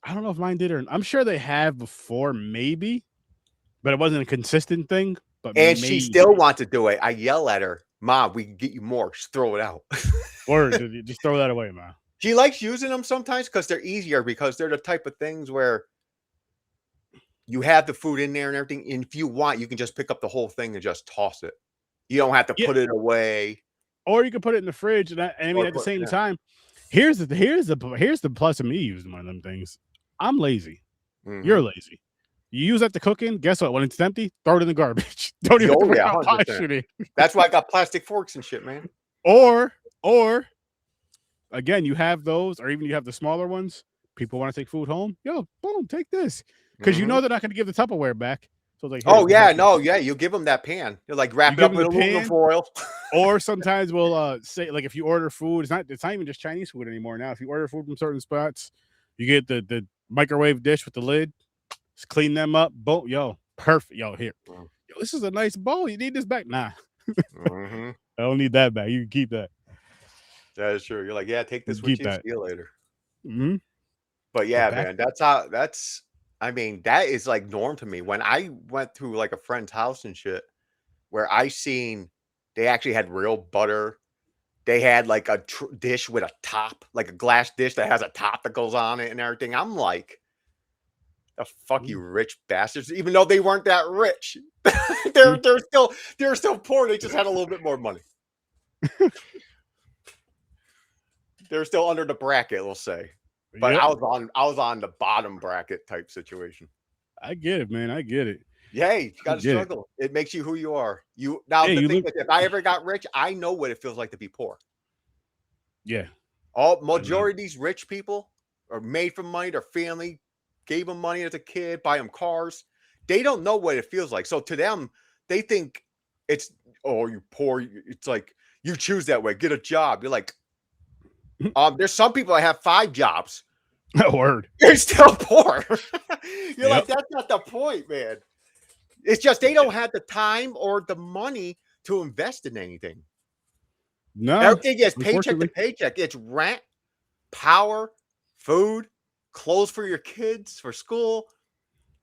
I don't know if mine did or I'm sure they have before, maybe, but it wasn't a consistent thing. But And she maybe. still wants to do it. I yell at her, Mom, we can get you more. Just throw it out. Or just throw that away, man. She likes using them sometimes because they're easier because they're the type of things where you have the food in there and everything. And if you want, you can just pick up the whole thing and just toss it. You don't have to put it away. Or you can put it in the fridge. And I mean, at the same time, here's the plus of me using one of them things. I'm lazy. Mm-hmm. You're lazy. You use that to cook in. Guess what? When it's empty, throw it in the garbage. Don't even worry about washing it. That's why I got plastic forks and shit, man. Or again, you have those, or even you have the smaller ones. People want to take food home. Yo, boom, take this because you know they're not going to give the Tupperware back. So it's like, you give them that pan. You're like wrap it up in aluminum foil. Or sometimes we'll say like if you order food, it's not even just Chinese food anymore. Now, if you order food from certain spots, you get the microwave dish with the lid. Just clean them up. Boom, yo, perfect. Yo, here. Yo, this is a nice bowl. You need this back? Nah, I don't need that back. You can keep that. That is true. You're like, yeah, take this with you. See you later. Mm-hmm. But yeah, man, I mean, that is like norm to me. When I went to like a friend's house and shit, where I seen they actually had real butter. They had like a dish with a top, like a glass dish that has a top that goes on it and everything. I'm like, the fuck you rich bastards, even though they weren't that rich. they're still poor. They just had a little bit more money. They're still under the bracket, we'll say. But I was on the bottom bracket type situation. I get it, man. I get it. Yeah, you gotta struggle. It makes you who you are. The thing is, if I ever got rich, I know what it feels like to be poor. Yeah. Majority of these rich people are made from money. Their family gave them money as a kid, buy them cars. They don't know what it feels like. So to them, they think it's, oh, you're poor. It's like, you choose that way. Get a job. You're like, there's some people that have 5 jobs. Word. They're still poor. You're like, that's not the point, man. It's just they don't have the time or the money to invest in anything. No. Everything is paycheck to paycheck. It's rent, power, food, clothes for your kids, for school.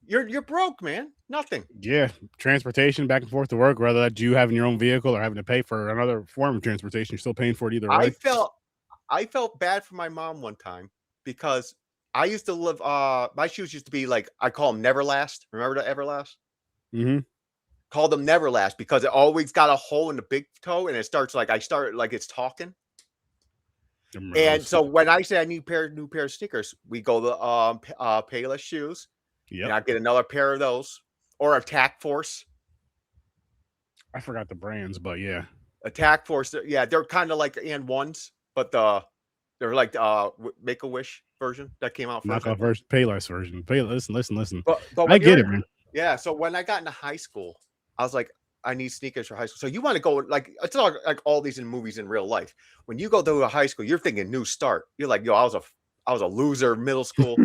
You're broke, man. Nothing. Yeah. Transportation back and forth to work, whether that's you having your own vehicle or having to pay for another form of transportation, you're still paying for it either way. I felt bad for my mom one time because I used to live, my shoes used to be like, I call them Neverlast. Remember the Everlast? Mm-hmm. Called them Neverlast because it always got a hole in the big toe and it starts like, it's talking. And so when I say I need new pair of sneakers, we go to Payless Shoes. Yeah. And I get another pair of those or Attack Force. I forgot the brands, but yeah. Attack Force. Yeah. They're kind of like and ones, but they're like Make-A-Wish version that came out first. Knockoff version, Payless version. Listen. But I get it, man. Yeah. So when I got into high school, I was like, I need sneakers for high school. So you want to go like, it's not like all these in movies in real life. When you go to a high school, you're thinking new start. You're like, yo, I was a loser in middle school.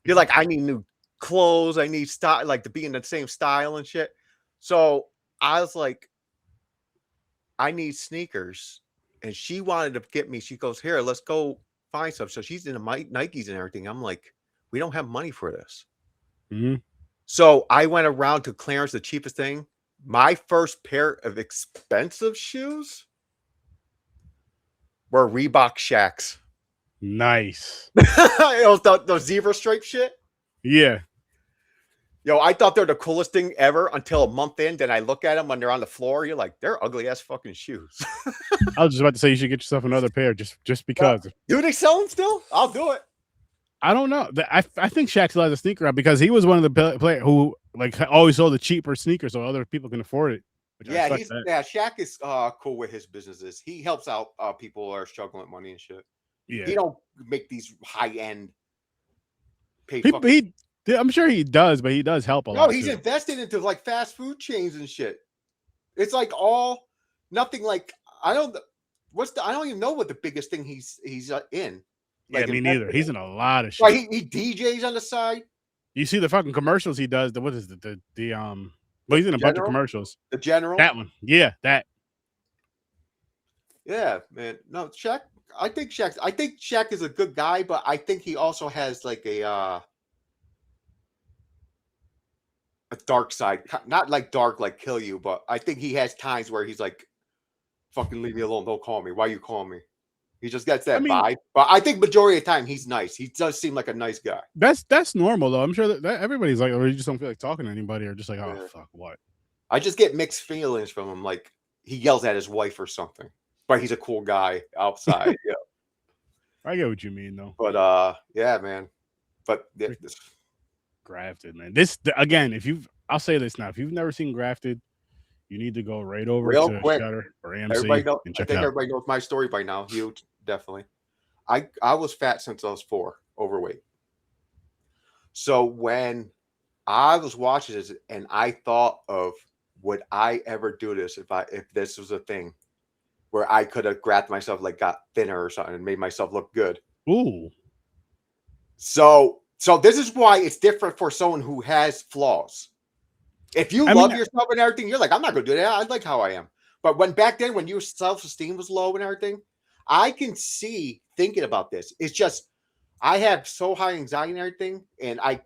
You're like, I need new clothes. I need style, like to be in the same style and shit. So I was like, I need sneakers. And she wanted to get me. She goes, here, let's go find some. So she's in the Nikes and everything. I'm like, we don't have money for this. Mm-hmm. So I went around to clearance, the cheapest thing. My first pair of expensive shoes were Reebok Shacks. Nice. It was the zebra stripe shit. Yeah. Yo, I thought they're the coolest thing ever until a month in. Then I look at them when they're on the floor. You're like, they're ugly ass fucking shoes. I was just about to say you should get yourself another pair just because. Do they sell them still? I'll do it. I don't know. I think Shaq still has a sneaker out because he was one of the players who like always sold the cheaper sneakers so other people can afford it. Yeah, Shaq is cool with his businesses. He helps out people who are struggling with money and shit. Yeah, he don't make these high end. I'm sure he does, but he does help a lot. No, he's invested into like fast food chains and shit. It's like all nothing. Like I don't even know what the biggest thing he's in. Like, yeah, me neither. He's in a lot of shit. Like he DJs on the side. You see the fucking commercials he does. What is the well, he's in a bunch of commercials. The General. That one. Yeah, that. Yeah, man. No, Shaq. I think Shaq is a good guy, but I think he also has like a dark side. Not like dark, like kill you, but I think he has times where he's like, fucking leave me alone. Don't call me. Why you call me? He just gets that vibe. But I think majority of the time he's nice. He does seem like a nice guy. That's normal though. I'm sure that everybody's like, or you just don't feel like talking to anybody, or just like, oh fuck, what? I just get mixed feelings from him. Like he yells at his wife or something, but he's a cool guy outside. Yeah, I get what you mean though. But yeah, man. But this Grafted, man. This again, I'll say this now. If you've never seen Grafted, you need to go right over to Shutter or AMC. I think everybody knows my story by now. Huge, definitely. I was fat since I was 4, overweight. So when I was watching this, and I thought of, would I ever do this if this was a thing where I could have grabbed myself, like got thinner or something, and made myself look good. Ooh. So this is why it's different for someone who has flaws. If you love yourself and everything, you're like, I'm not going to do that. I like how I am. But back then, when your self-esteem was low and everything, I can see thinking about this. It's just, I have so high anxiety and everything, and I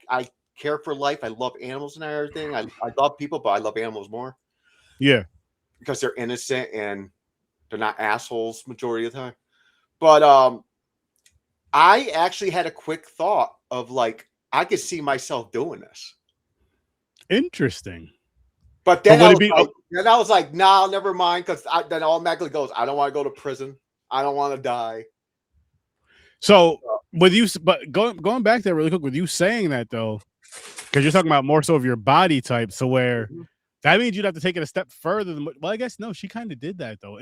care for life. I love animals and everything. I love people, but I love animals more. Yeah. Because they're innocent and they're not assholes majority of the time. But I actually had a quick thought of like, I could see myself doing this. Interesting. But then I was like, nah, never mind. Because then automatically goes, I don't want to go to prison. I don't want to die. So with you, but going back there really quick, with you saying that though, because you're talking about more so of your body type, so where that means you'd have to take it a step further than. Well, I guess no, she kind of did that though.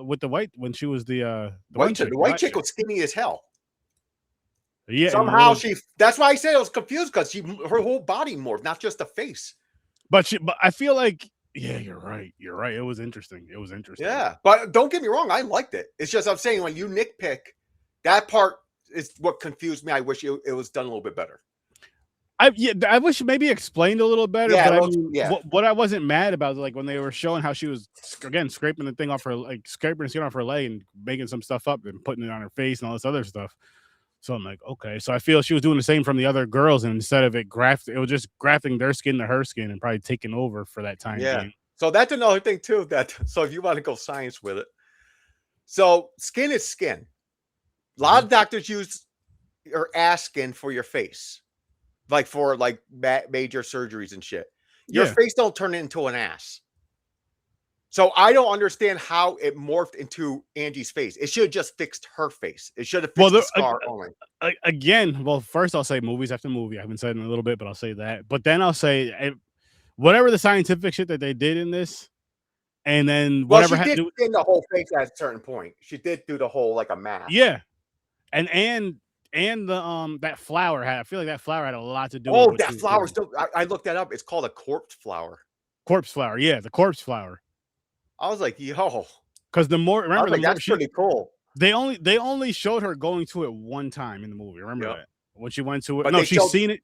With the white when she was the white chick was skinny as hell. Yeah, somehow that's why I said I was confused, because her whole body morphed, not just the face. But I feel like, yeah, you're right. It was interesting. Yeah, but don't get me wrong, I liked it. It's just I'm saying, when you nitpick, that part is what confused me. I wish it was done a little bit better. I wish maybe explained a little better. Yeah, but what I wasn't mad about is like when they were showing how she was again scraping the thing off her, like scraping the skin off her leg and making some stuff up and putting it on her face and all this other stuff. So I'm like, okay. So I feel she was doing the same from the other girls, and instead of it was just grafting their skin to her skin and probably taking over for that time. Yeah. So that's another thing too. So if you want to go science with it, so skin is skin. A lot of doctors use your ass skin for your face, like for like major surgeries and shit. Your face don't turn into an ass. So I don't understand how it morphed into Angie's face. It should have just fixed her face. It should have fixed the scar only. Again, well, first I'll say movies after movie. I haven't said in a little bit, but I'll say that. But then I'll say whatever the scientific shit that they did in this, and then whatever she did in the whole face at a certain point. She did do the whole like a mask. Yeah, and the that flower had. I feel like that flower had a lot to do. Oh, that flower still. I looked that up. It's called a corpse flower. Corpse flower. Yeah, the corpse flower. I was like, yo, because the more remember, that's pretty cool. They only showed her going to it one time in the movie. Remember Yep. that when she went to it? But No, they she's showed seen it.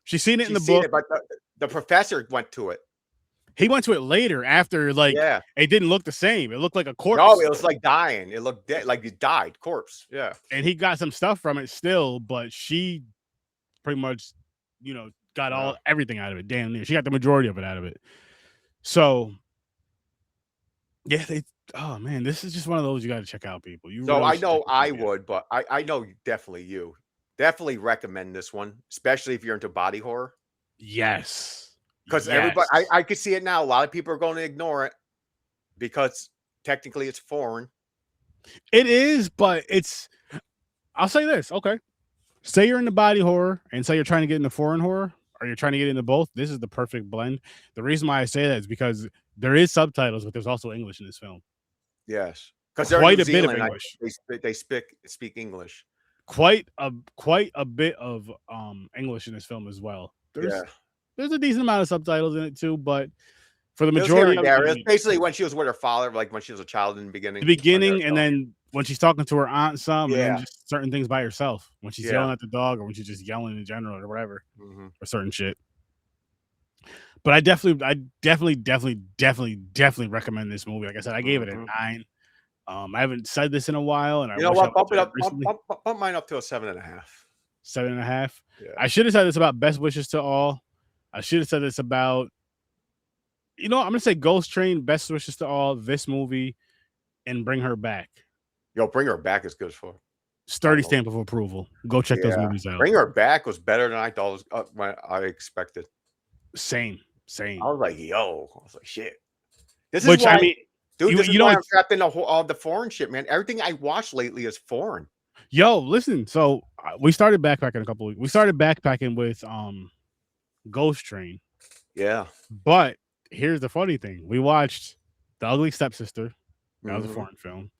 She's seen it in the she's seen book. it, but the professor went to it. He went to it later after Yeah. it didn't look the same. It looked like a corpse. No, it was like dying. It looked dead, like he died, corpse. Yeah. And he got some stuff from it still, but she pretty much, got everything out of it. Damn near. She got the majority of it out of it. So yeah, oh man, this is just one of those you got to check out, people. You So really I should know check this I movie out. would, but I know definitely you. Definitely recommend this one, especially if you're into body horror. Yes. Because everybody, I could see it now. A lot of people are going to ignore it because technically it's foreign. It is, but I'll say this. Okay. Say you're into body horror and say you're trying to get into foreign horror or you're trying to get into both. This is the perfect blend. The reason why I say that is because there is subtitles, but there's also English in this film. Yes. Because they're Quite New a bit of Zealand, English. they speak English. Quite a bit of English in this film as well. There's a decent amount of subtitles in it too, but for the majority of it was basically when she was with her father, like when she was a child in the beginning. And then when she's talking to her aunt some, and then just certain things by herself. When she's yelling at the dog, or when she's just yelling in general, or whatever, or certain shit. But I definitely recommend this movie. Like I said, I gave it a 9. I haven't said this in a while, and I know what? Bump it up. Bump mine up to a 7.5. 7.5. Yeah. I should have said this about Best Wishes to All. I should have said this about. I'm gonna say Ghost Train, Best Wishes to All, this movie, and Bring Her Back. Yo, Bring Her Back is good for. Sturdy stamp of approval. Go check those movies out. Bring Her Back was better than I thought when I expected. Same. I was like, shit. This is why, I mean, dude. This is why I'm trapped in all the foreign shit, man. Everything I watched lately is foreign. Yo, listen. So we started backpacking a couple weeks. We started backpacking with Ghost Train. Yeah. But here's the funny thing: we watched The Ugly Stepsister. That was a foreign film.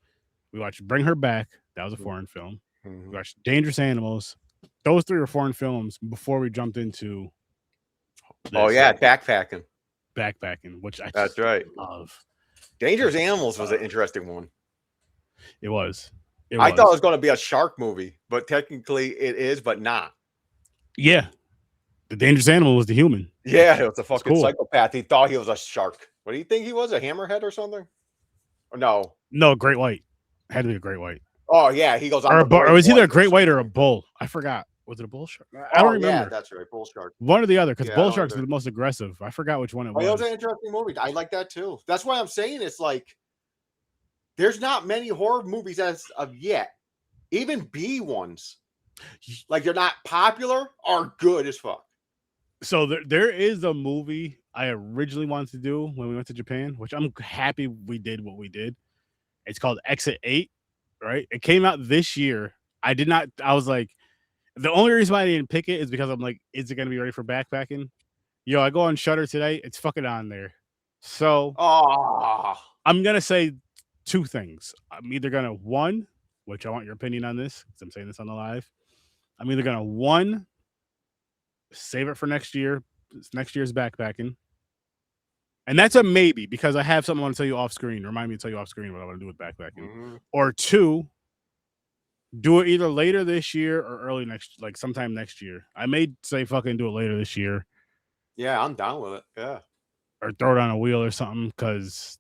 We watched Bring Her Back. That was a foreign film. We watched Dangerous Animals. Those 3 were foreign films before we jumped into. Backpacking, which I that's right. Love. Dangerous Animals was an interesting one. It was. I thought it was going to be a shark movie, but technically it is, but not. Yeah, the dangerous animal was the human. Yeah, it was a fucking psychopath. He thought he was a shark. What do you think he was? A hammerhead or something? Or no? No, great white. Had to be a great white. Oh yeah, he goes. Or it was either a great white or a bull. I forgot. Was it a bull shark? I don't remember. Yeah, that's right, bull shark. One or the other, because bull sharks are the most aggressive. I forgot which one it was. It was an interesting movie. I like that too. That's why I'm saying it's like there's not many horror movies as of yet. Even B ones, like they're not popular, are good as fuck. So there is a movie I originally wanted to do when we went to Japan, which I'm happy we did what we did. It's called Exit 8, right? It came out this year. I was like, the only reason why I didn't pick it is because I'm like, is it going to be ready for backpacking? Yo, I go on Shudder today. It's fucking on there. So I'm going to say 2 things. I'm either going to, 1, which I want your opinion on this, because I'm saying this on the live. I'm either going to, 1, save it for next year. It's next year's backpacking. And that's a maybe, because I have something I want to tell you off screen. Remind me to tell you off screen what I want to do with backpacking. Or 2, do it either later this year or early sometime next year. I may say fucking do it later this year. Yeah, I'm down with it. Yeah. Or throw it on a wheel or something, because.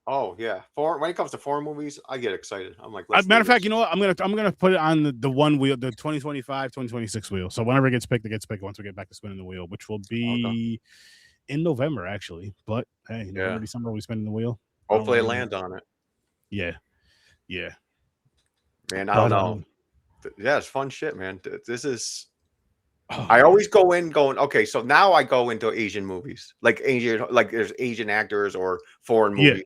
Oh yeah, when it comes to foreign movies, I get excited. I'm like, matter of fact, you know what? I'm gonna put it on the one wheel, the 2025, 2026 wheel. So whenever it gets picked, once we get back to spinning the wheel, which will be in November actually. But hey, November, December, we spinning the wheel. Hopefully, it lands on it. Yeah. Man, I don't know. Yeah, it's fun shit, man. This is. I always go in going, okay, so now I go into Asian movies, like there's Asian actors or foreign movies. Yeah.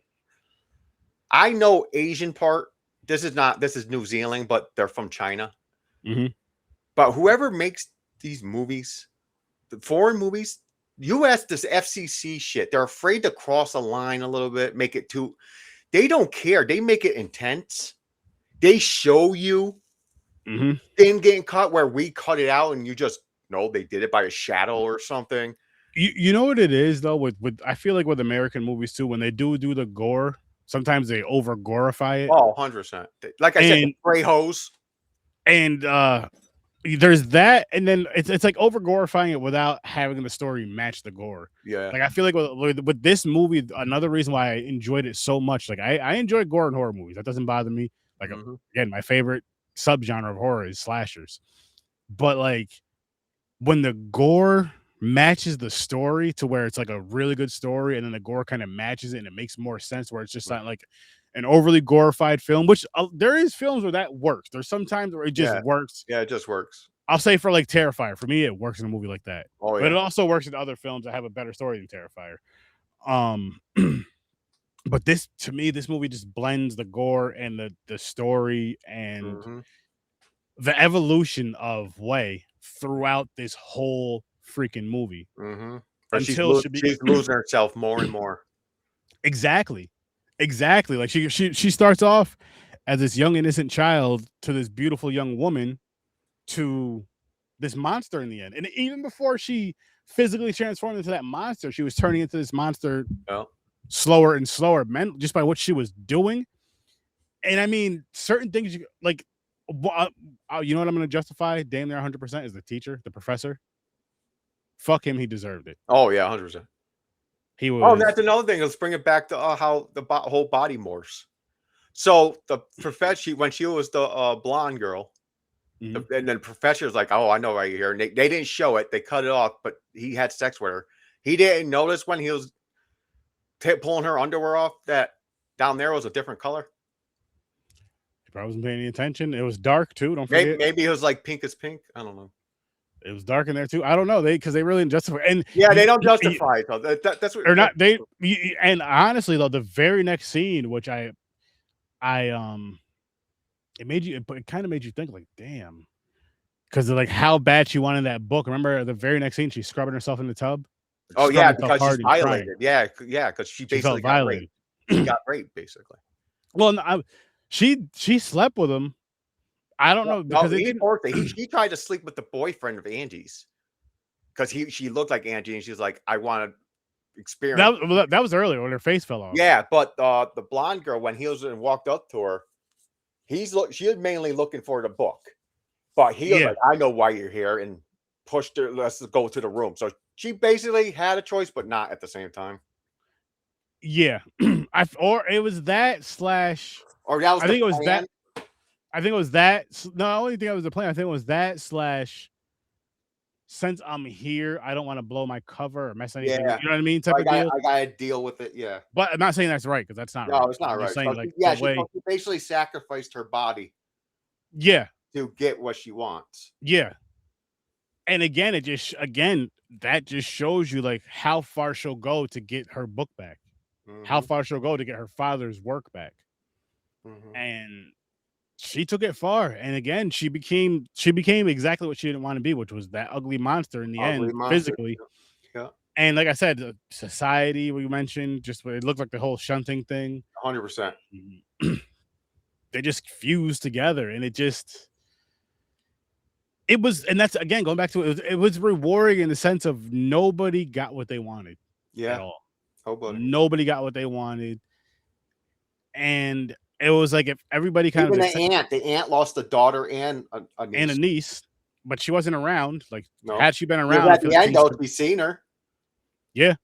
I know Asian part. This is New Zealand, but they're from China. But whoever makes these movies, the foreign movies, US, this FCC shit, they're afraid to cross a line a little bit, make it too. They don't care. They make it intense. They show you in getting cut where we cut it out and you just know they did it by a shadow or something. You know what it is though with I feel like with American movies too, when they do the gore, Sometimes they over glorify it. Oh, 100%. Like I said, the gray hose. And there's that, and then it's like over glorifying it without having the story match the gore. Yeah. Like I feel like with this movie, another reason why I enjoyed it so much, like I enjoy gore and horror movies. That doesn't bother me. Like again, my favorite subgenre of horror is slashers. But like when the gore matches the story to where it's like a really good story, and then the gore kind of matches it and it makes more sense, where it's just not like an overly glorified film, which there is films where that works. There's sometimes where it just works. Yeah, it just works. I'll say for like Terrifier, for me, it works in a movie like that. Oh, yeah. But it also works in other films that have a better story than Terrifier. But this, to me, this movie just blends the gore and the story and the evolution of Way throughout this whole freaking movie. Until she's losing herself more and more. Exactly. Like she starts off as this young innocent child to this beautiful young woman to this monster in the end. And even before she physically transformed into that monster, she was turning into this monster slower and slower, just by what she was doing. And I mean, certain things like, you know what I'm going to justify damn near 100% is the teacher, the professor. Fuck him, he deserved it. Oh yeah, 100%. He was. Oh, that's another thing. Let's bring it back to how the whole body morphs. So the professor, when she was the blonde girl, and then the professor was like, "Oh, I know right here." And they didn't show it; they cut it off. But he had sex with her. He didn't notice when he was pulling her underwear off that down there was a different color. He probably wasn't paying any attention. It was dark too. Don't forget. Maybe it was like pink as pink. I don't know. It was dark in there too. I don't know. Because they really didn't justify. And yeah, they don't justify it. So that's what. Or not. They and honestly though, the very next scene, which it kind of made you think like, damn, because like how bad she wanted that book. Remember the very next scene, she's scrubbing herself in the tub. Oh yeah, because she's violated. Yeah, because she basically got violated. Raped. She got raped basically. Well, she slept with him. I don't know because he tried to sleep with the boyfriend of Angie's because she looked like Angie and she's like, I want to experience. That was earlier when her face fell off. Yeah, but the blonde girl, when he was and walked up to her, she was mainly looking for the book, but he was like, I know why you're here, and pushed her. Let's go to the room. So she basically had a choice, but not at the same time. Yeah, or it was that slash. Or that was I think it was that. I think it was that. No, I only think it was the plan. I think it was that slash. Since I'm here, I don't want to blow my cover or mess anything. Yeah. You know what I mean? Type of deal. I gotta deal with it. Yeah. But I'm not saying that's right because that's not right. No, it's not right. Saying, so she basically sacrificed her body. Yeah. To get what she wants. Yeah. And again, that just shows you like how far she'll go to get her book back. How far she'll go to get her father's work back. And she took it far, and again, she became exactly what she didn't want to be, which was that ugly monster in the end, physically. Yeah. And like I said, the society we mentioned, just it looked like the whole shunting thing. 100%. They just fused together, and it was, and that's again going back to it was rewarding in the sense of nobody got what they wanted. Yeah. At all. Nobody got what they wanted, and it was like if everybody kind of the aunt lost a daughter and a niece, but she wasn't around. Like had she been around, at the end though, we seen her. Yeah,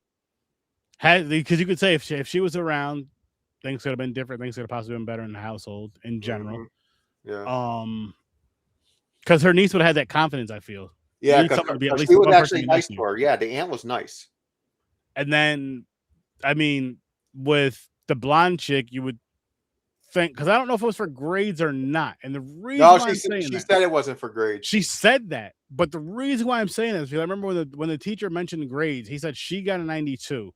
because you could say if she was around, things could have been different. Things could have possibly been better in the household in general. Yeah. Because her niece would have had that confidence. I feel. Yeah, because she was actually nice to her. Yeah, the aunt was nice. And then, I mean, with the blonde chick, you would think, because I don't know if it was for grades or not. And the reason she said it wasn't for grades. She said that, but the reason why I'm saying that is because I remember when the teacher mentioned grades, he said she got a 92,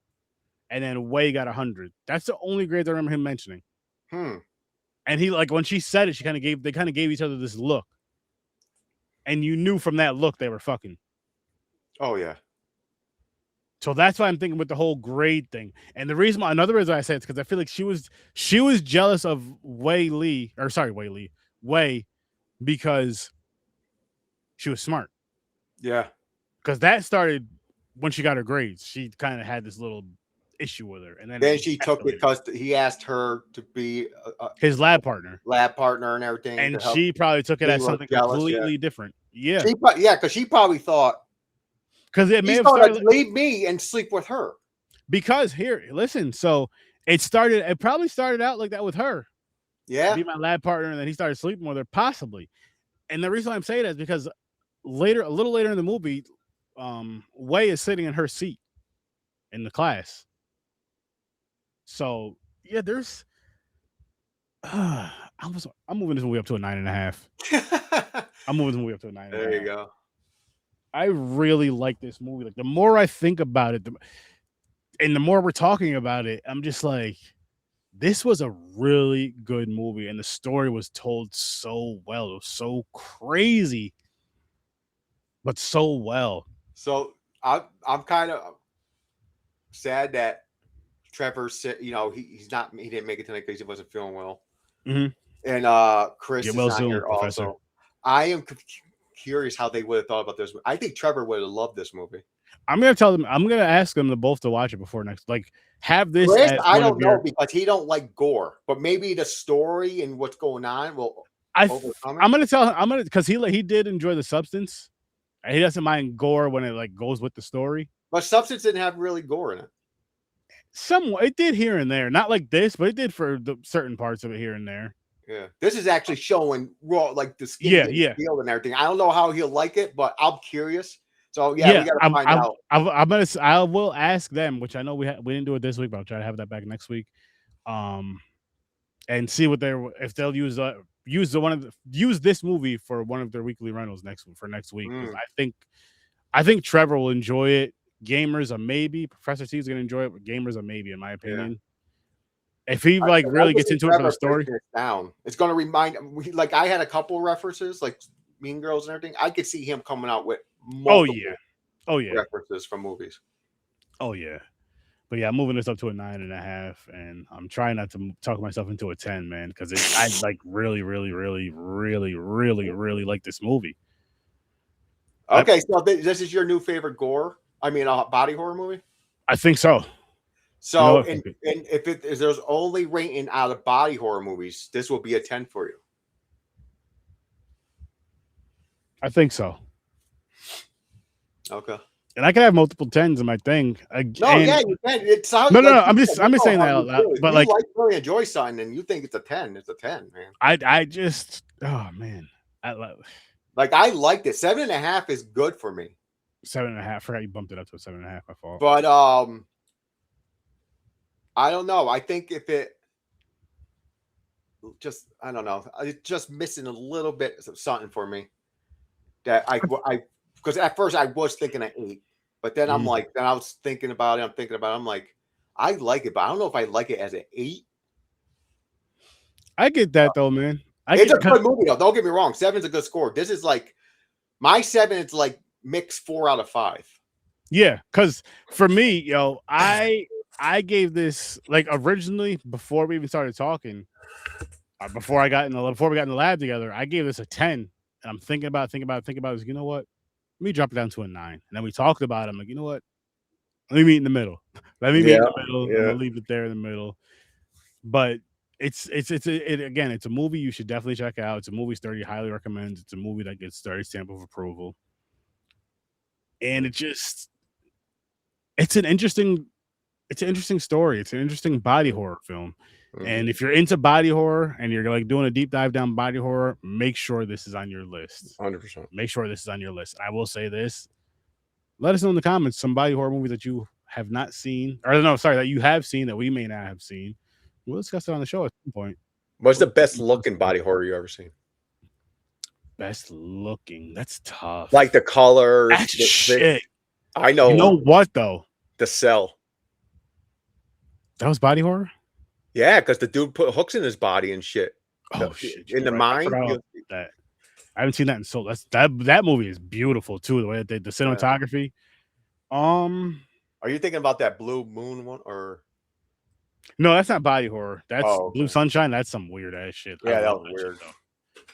and then Way got 100. That's the only grades I remember him mentioning. And he when she said it, they kind of gave each other this look, and you knew from that look they were fucking. Oh yeah. So that's why I'm thinking with the whole grade thing. And another reason I say it's because I feel like she was jealous of Way because she was smart. Yeah. Because that started when she got her grades. She kind of had this little issue with her, and then Then it she took it escalated. because he asked her to be a His lab partner, lab partner and everything to and help. she probably took it She as was something jealous. Yeah, completely different. Yeah, yeah, because she probably thought because it may he's have gonna started leave me and sleep with her. because here, listen. So it started. It probably started out like that with her, Yeah. be my lab partner, and then he started sleeping with her, possibly. And the reason I'm saying that is because later, a little later in the movie, Wei is sitting in her seat in the class. So yeah, there's. I'm moving this movie up to a 9.5. I'm moving this movie up to a nine and a There you half. go. I really like this movie. Like the more I think about it, and the more we're talking about it, I'm just like, this was a really good movie, and the story was told so well. It was so crazy, but so well. So I'm kind of sad that Trevor said, he's not, he didn't make it tonight because he wasn't feeling well. Mm-hmm. And Chris Get is well not soon, here Professor. also. I am curious how they would have thought about this. I think Trevor would have loved this movie. I'm gonna tell them. I'm gonna ask them to both to watch it before next. Like, have this Chris, as I one of don't know your. because he don't like gore, but maybe the story and what's going on will overcome it. I'm gonna tell him. I'm gonna because he did enjoy the substance. He doesn't mind gore when it like goes with the story. But Substance didn't have really gore in it. Somewhat, it did here and there. Not like this, but it did for the certain parts of it here and there. Yeah, this is actually showing raw, like the skin Yeah, getting yeah, peeled and everything. I don't know how he'll like it, but I'm curious. So yeah, we yeah. got to I'm, find I'm, out. I'm gonna. I will ask them, which I know we didn't do it this week, but I'll try to have that back next week. Um, and see what they're if they'll use this movie for one of their weekly rentals next week because I think Trevor will enjoy it. Gamers a maybe. Professor T is gonna enjoy it, but gamers a maybe in my Yeah. opinion. If he like 'Cause I really can gets see into it for the Trevor story. breaking it down. It's going to remind like I had a couple references, like Mean Girls and everything. I could see him coming out with Oh yeah. multiple Oh yeah. references from movies. Oh yeah. But yeah, I'm moving this up to a 9.5, and I'm trying not to talk myself into a 10, man, because I like really, really, really, really, really, really like this movie. Okay, so this is your new favorite gore? I mean, body horror movie? I think so. You know So, what? and Fuck it. and if it is there's only rating out of body horror movies, this will be a 10 for you. I think so. Okay. And I could have multiple 10s in my thing. No, And yeah, you can. It sounds no, no, like no. you said, I'm you just know saying how that out you loud. feel. If But you like, like really enjoy something and you think it's a 10, it's a 10, man. I just, oh man, Like I liked it. 7.5 is good for me. 7.5. I forgot you bumped it up to a 7.5. My fault. But I don't know. I think if it just I don't know. It's just missing a little bit of something for me. That I because at first I was thinking an 8, but then I'm Mhm. like, then I was thinking about it. I'm thinking about it. I'm like, I like it, but I don't know if I like it as an 8. I get that though, man. I It's get a because good movie though. Don't get me wrong. 7's a good score. This is like my 7. It's like mix 4 out of 5. yeah, because for me, I gave this like originally before we even started talking. Before we got in the lab together, I gave this a 10, and I'm thinking about it. You know what? Let me drop it down to a 9. And then we talked about it. I'm like, you know what? Let me meet in the middle. Let me meet in Yeah, the middle. I'm yeah. gonna leave it there in the middle. But again, it's a movie you should definitely check out. It's a movie Sturdy highly recommends. It's a movie that gets Sturdy stamp of approval. And it's an interesting it's an interesting story. It's an interesting body horror film. And if you're into body horror and you're like doing a deep dive down body horror, make sure this is on your list. 100%. Make sure this is on your list. I will say this. Let us know in the comments some body horror movies that you have not seen, or no, sorry, that you have seen that we may not have seen. We'll discuss it on the show at some point. What's the best looking body horror you ever seen? Best looking. That's tough. Like the colors. That's shit. I know. You know what though? The Cell. That was body horror. Yeah, because the dude put hooks in his body and shit. Oh shit! In the right. mind. That I haven't seen that in so that movie is beautiful too. The way that the cinematography. Are you thinking about that Blue Moon one or? No, that's not body horror. That's okay. Blue Sunshine. That's some weird ass shit. Yeah, that was weird. Shit,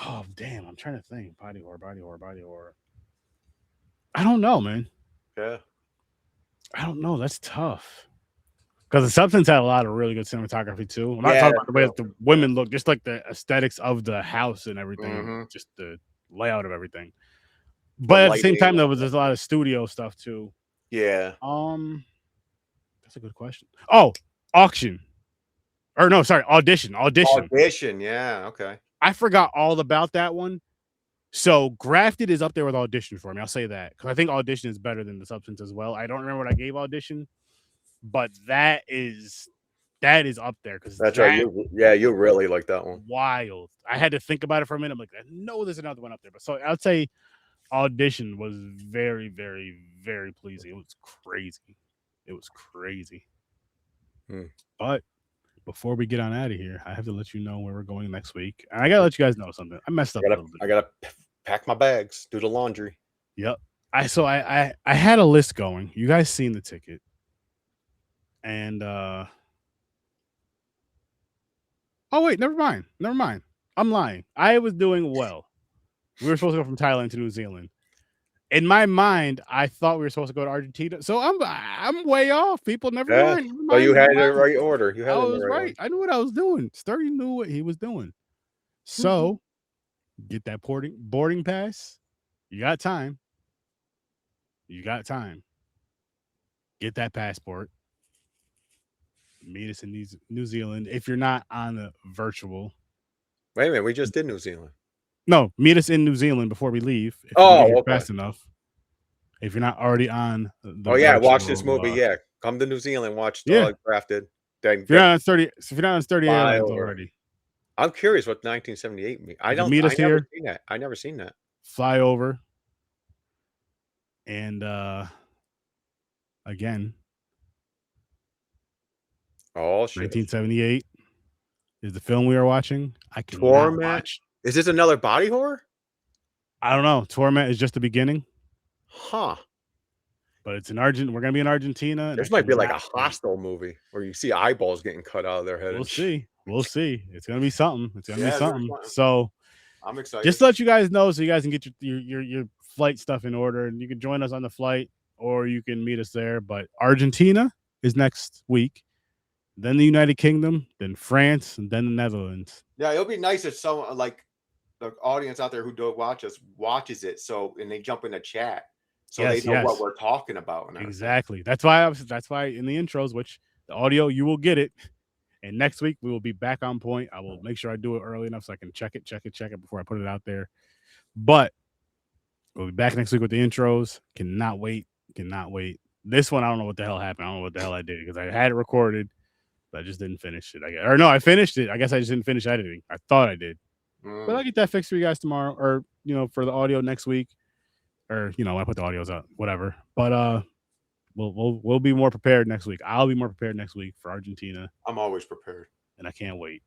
oh damn! I'm trying to think. Body horror. I don't know, man. Yeah. I don't know. That's tough. Because the Substance had a lot of really good cinematography too. I'm not talking about the way that the women look, just like the aesthetics of the house and everything, just the layout of everything. But at the same time, there's a lot of studio stuff too. Yeah. That's a good question. Oh, auction. Or no, sorry, audition. Audition, yeah, okay. I forgot all about that one. So Grafted is up there with Audition for me. I'll say that because I think Audition is better than the Substance as well. I don't remember what I gave Audition, but that is up there because that's right. You really like that one. Wild. I had to think about it for a minute. I'm like, I know there's another one up there, but so I'd say Audition was very, very, very pleasing. It was crazy. But before we get on out of here, I have to let you know where we're going next week. And I gotta let you guys know something. I messed up a little bit. I gotta pack my bags, do the laundry. Yep. I had a list going. You guys seen the ticket. And oh wait, never mind. I'm lying. I was doing well. We were supposed to go from Thailand to New Zealand. In my mind, I thought we were supposed to go to Argentina. So I'm way off. People never mind. Oh, you had the right order. You had I was right. I knew what I was doing. Sturdy knew what he was doing. So get that boarding pass. You got time. Get that passport. Meet us in New Zealand. If you're not on the virtual. Wait a minute. We just did New Zealand. No, meet us in New Zealand before we leave. If okay. Fast enough. If you're not already on the virtual, watch this movie. Come to New Zealand. Watch Grafted. If you're not on 30 airlines already. I'm curious what 1978 means. I never seen that. I never seen that. Fly over. And again. Oh shit. 1978 is the film we are watching. I cannot watch. Is this another body horror? I don't know. Torment is just the beginning. Huh. But it's in Argentina. We're gonna be in Argentina. This might be like a Hostel movie where you see eyeballs getting cut out of their head. We'll see. It's gonna be something. So I'm excited. Just to let you guys know, so you guys can get your flight stuff in order, and you can join us on the flight, or you can meet us there. But Argentina is next week, then the United Kingdom, then France, and then the Netherlands. Yeah, it'll be nice if someone like the audience out there who don't watch us watches it, and they jump in the chat, so they know what we're talking about. Exactly. That's why in the intros, which the audio you will get it, and next week we will be back on point. I will make sure I do it early enough so I can check it before I put it out there. But we'll be back next week with the intros. Cannot wait. This one I don't know what the hell happened. I don't know what the hell I did because I had it recorded, but I just didn't finish it. I finished it. I guess I just didn't finish editing. I thought I did. But I'll get that fixed for you guys tomorrow, or for the audio next week, or when I put the audios out, whatever. But we'll be more prepared next week. I'll be more prepared next week for Argentina. I'm always prepared, and I can't wait.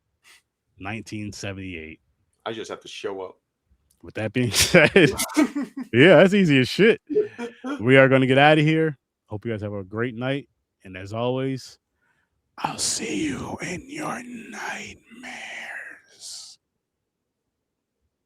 1978. I just have to show up. With that being said, yeah, that's easy as shit. We are going to get out of here. Hope you guys have a great night, and as always, I'll see you in your nightmare.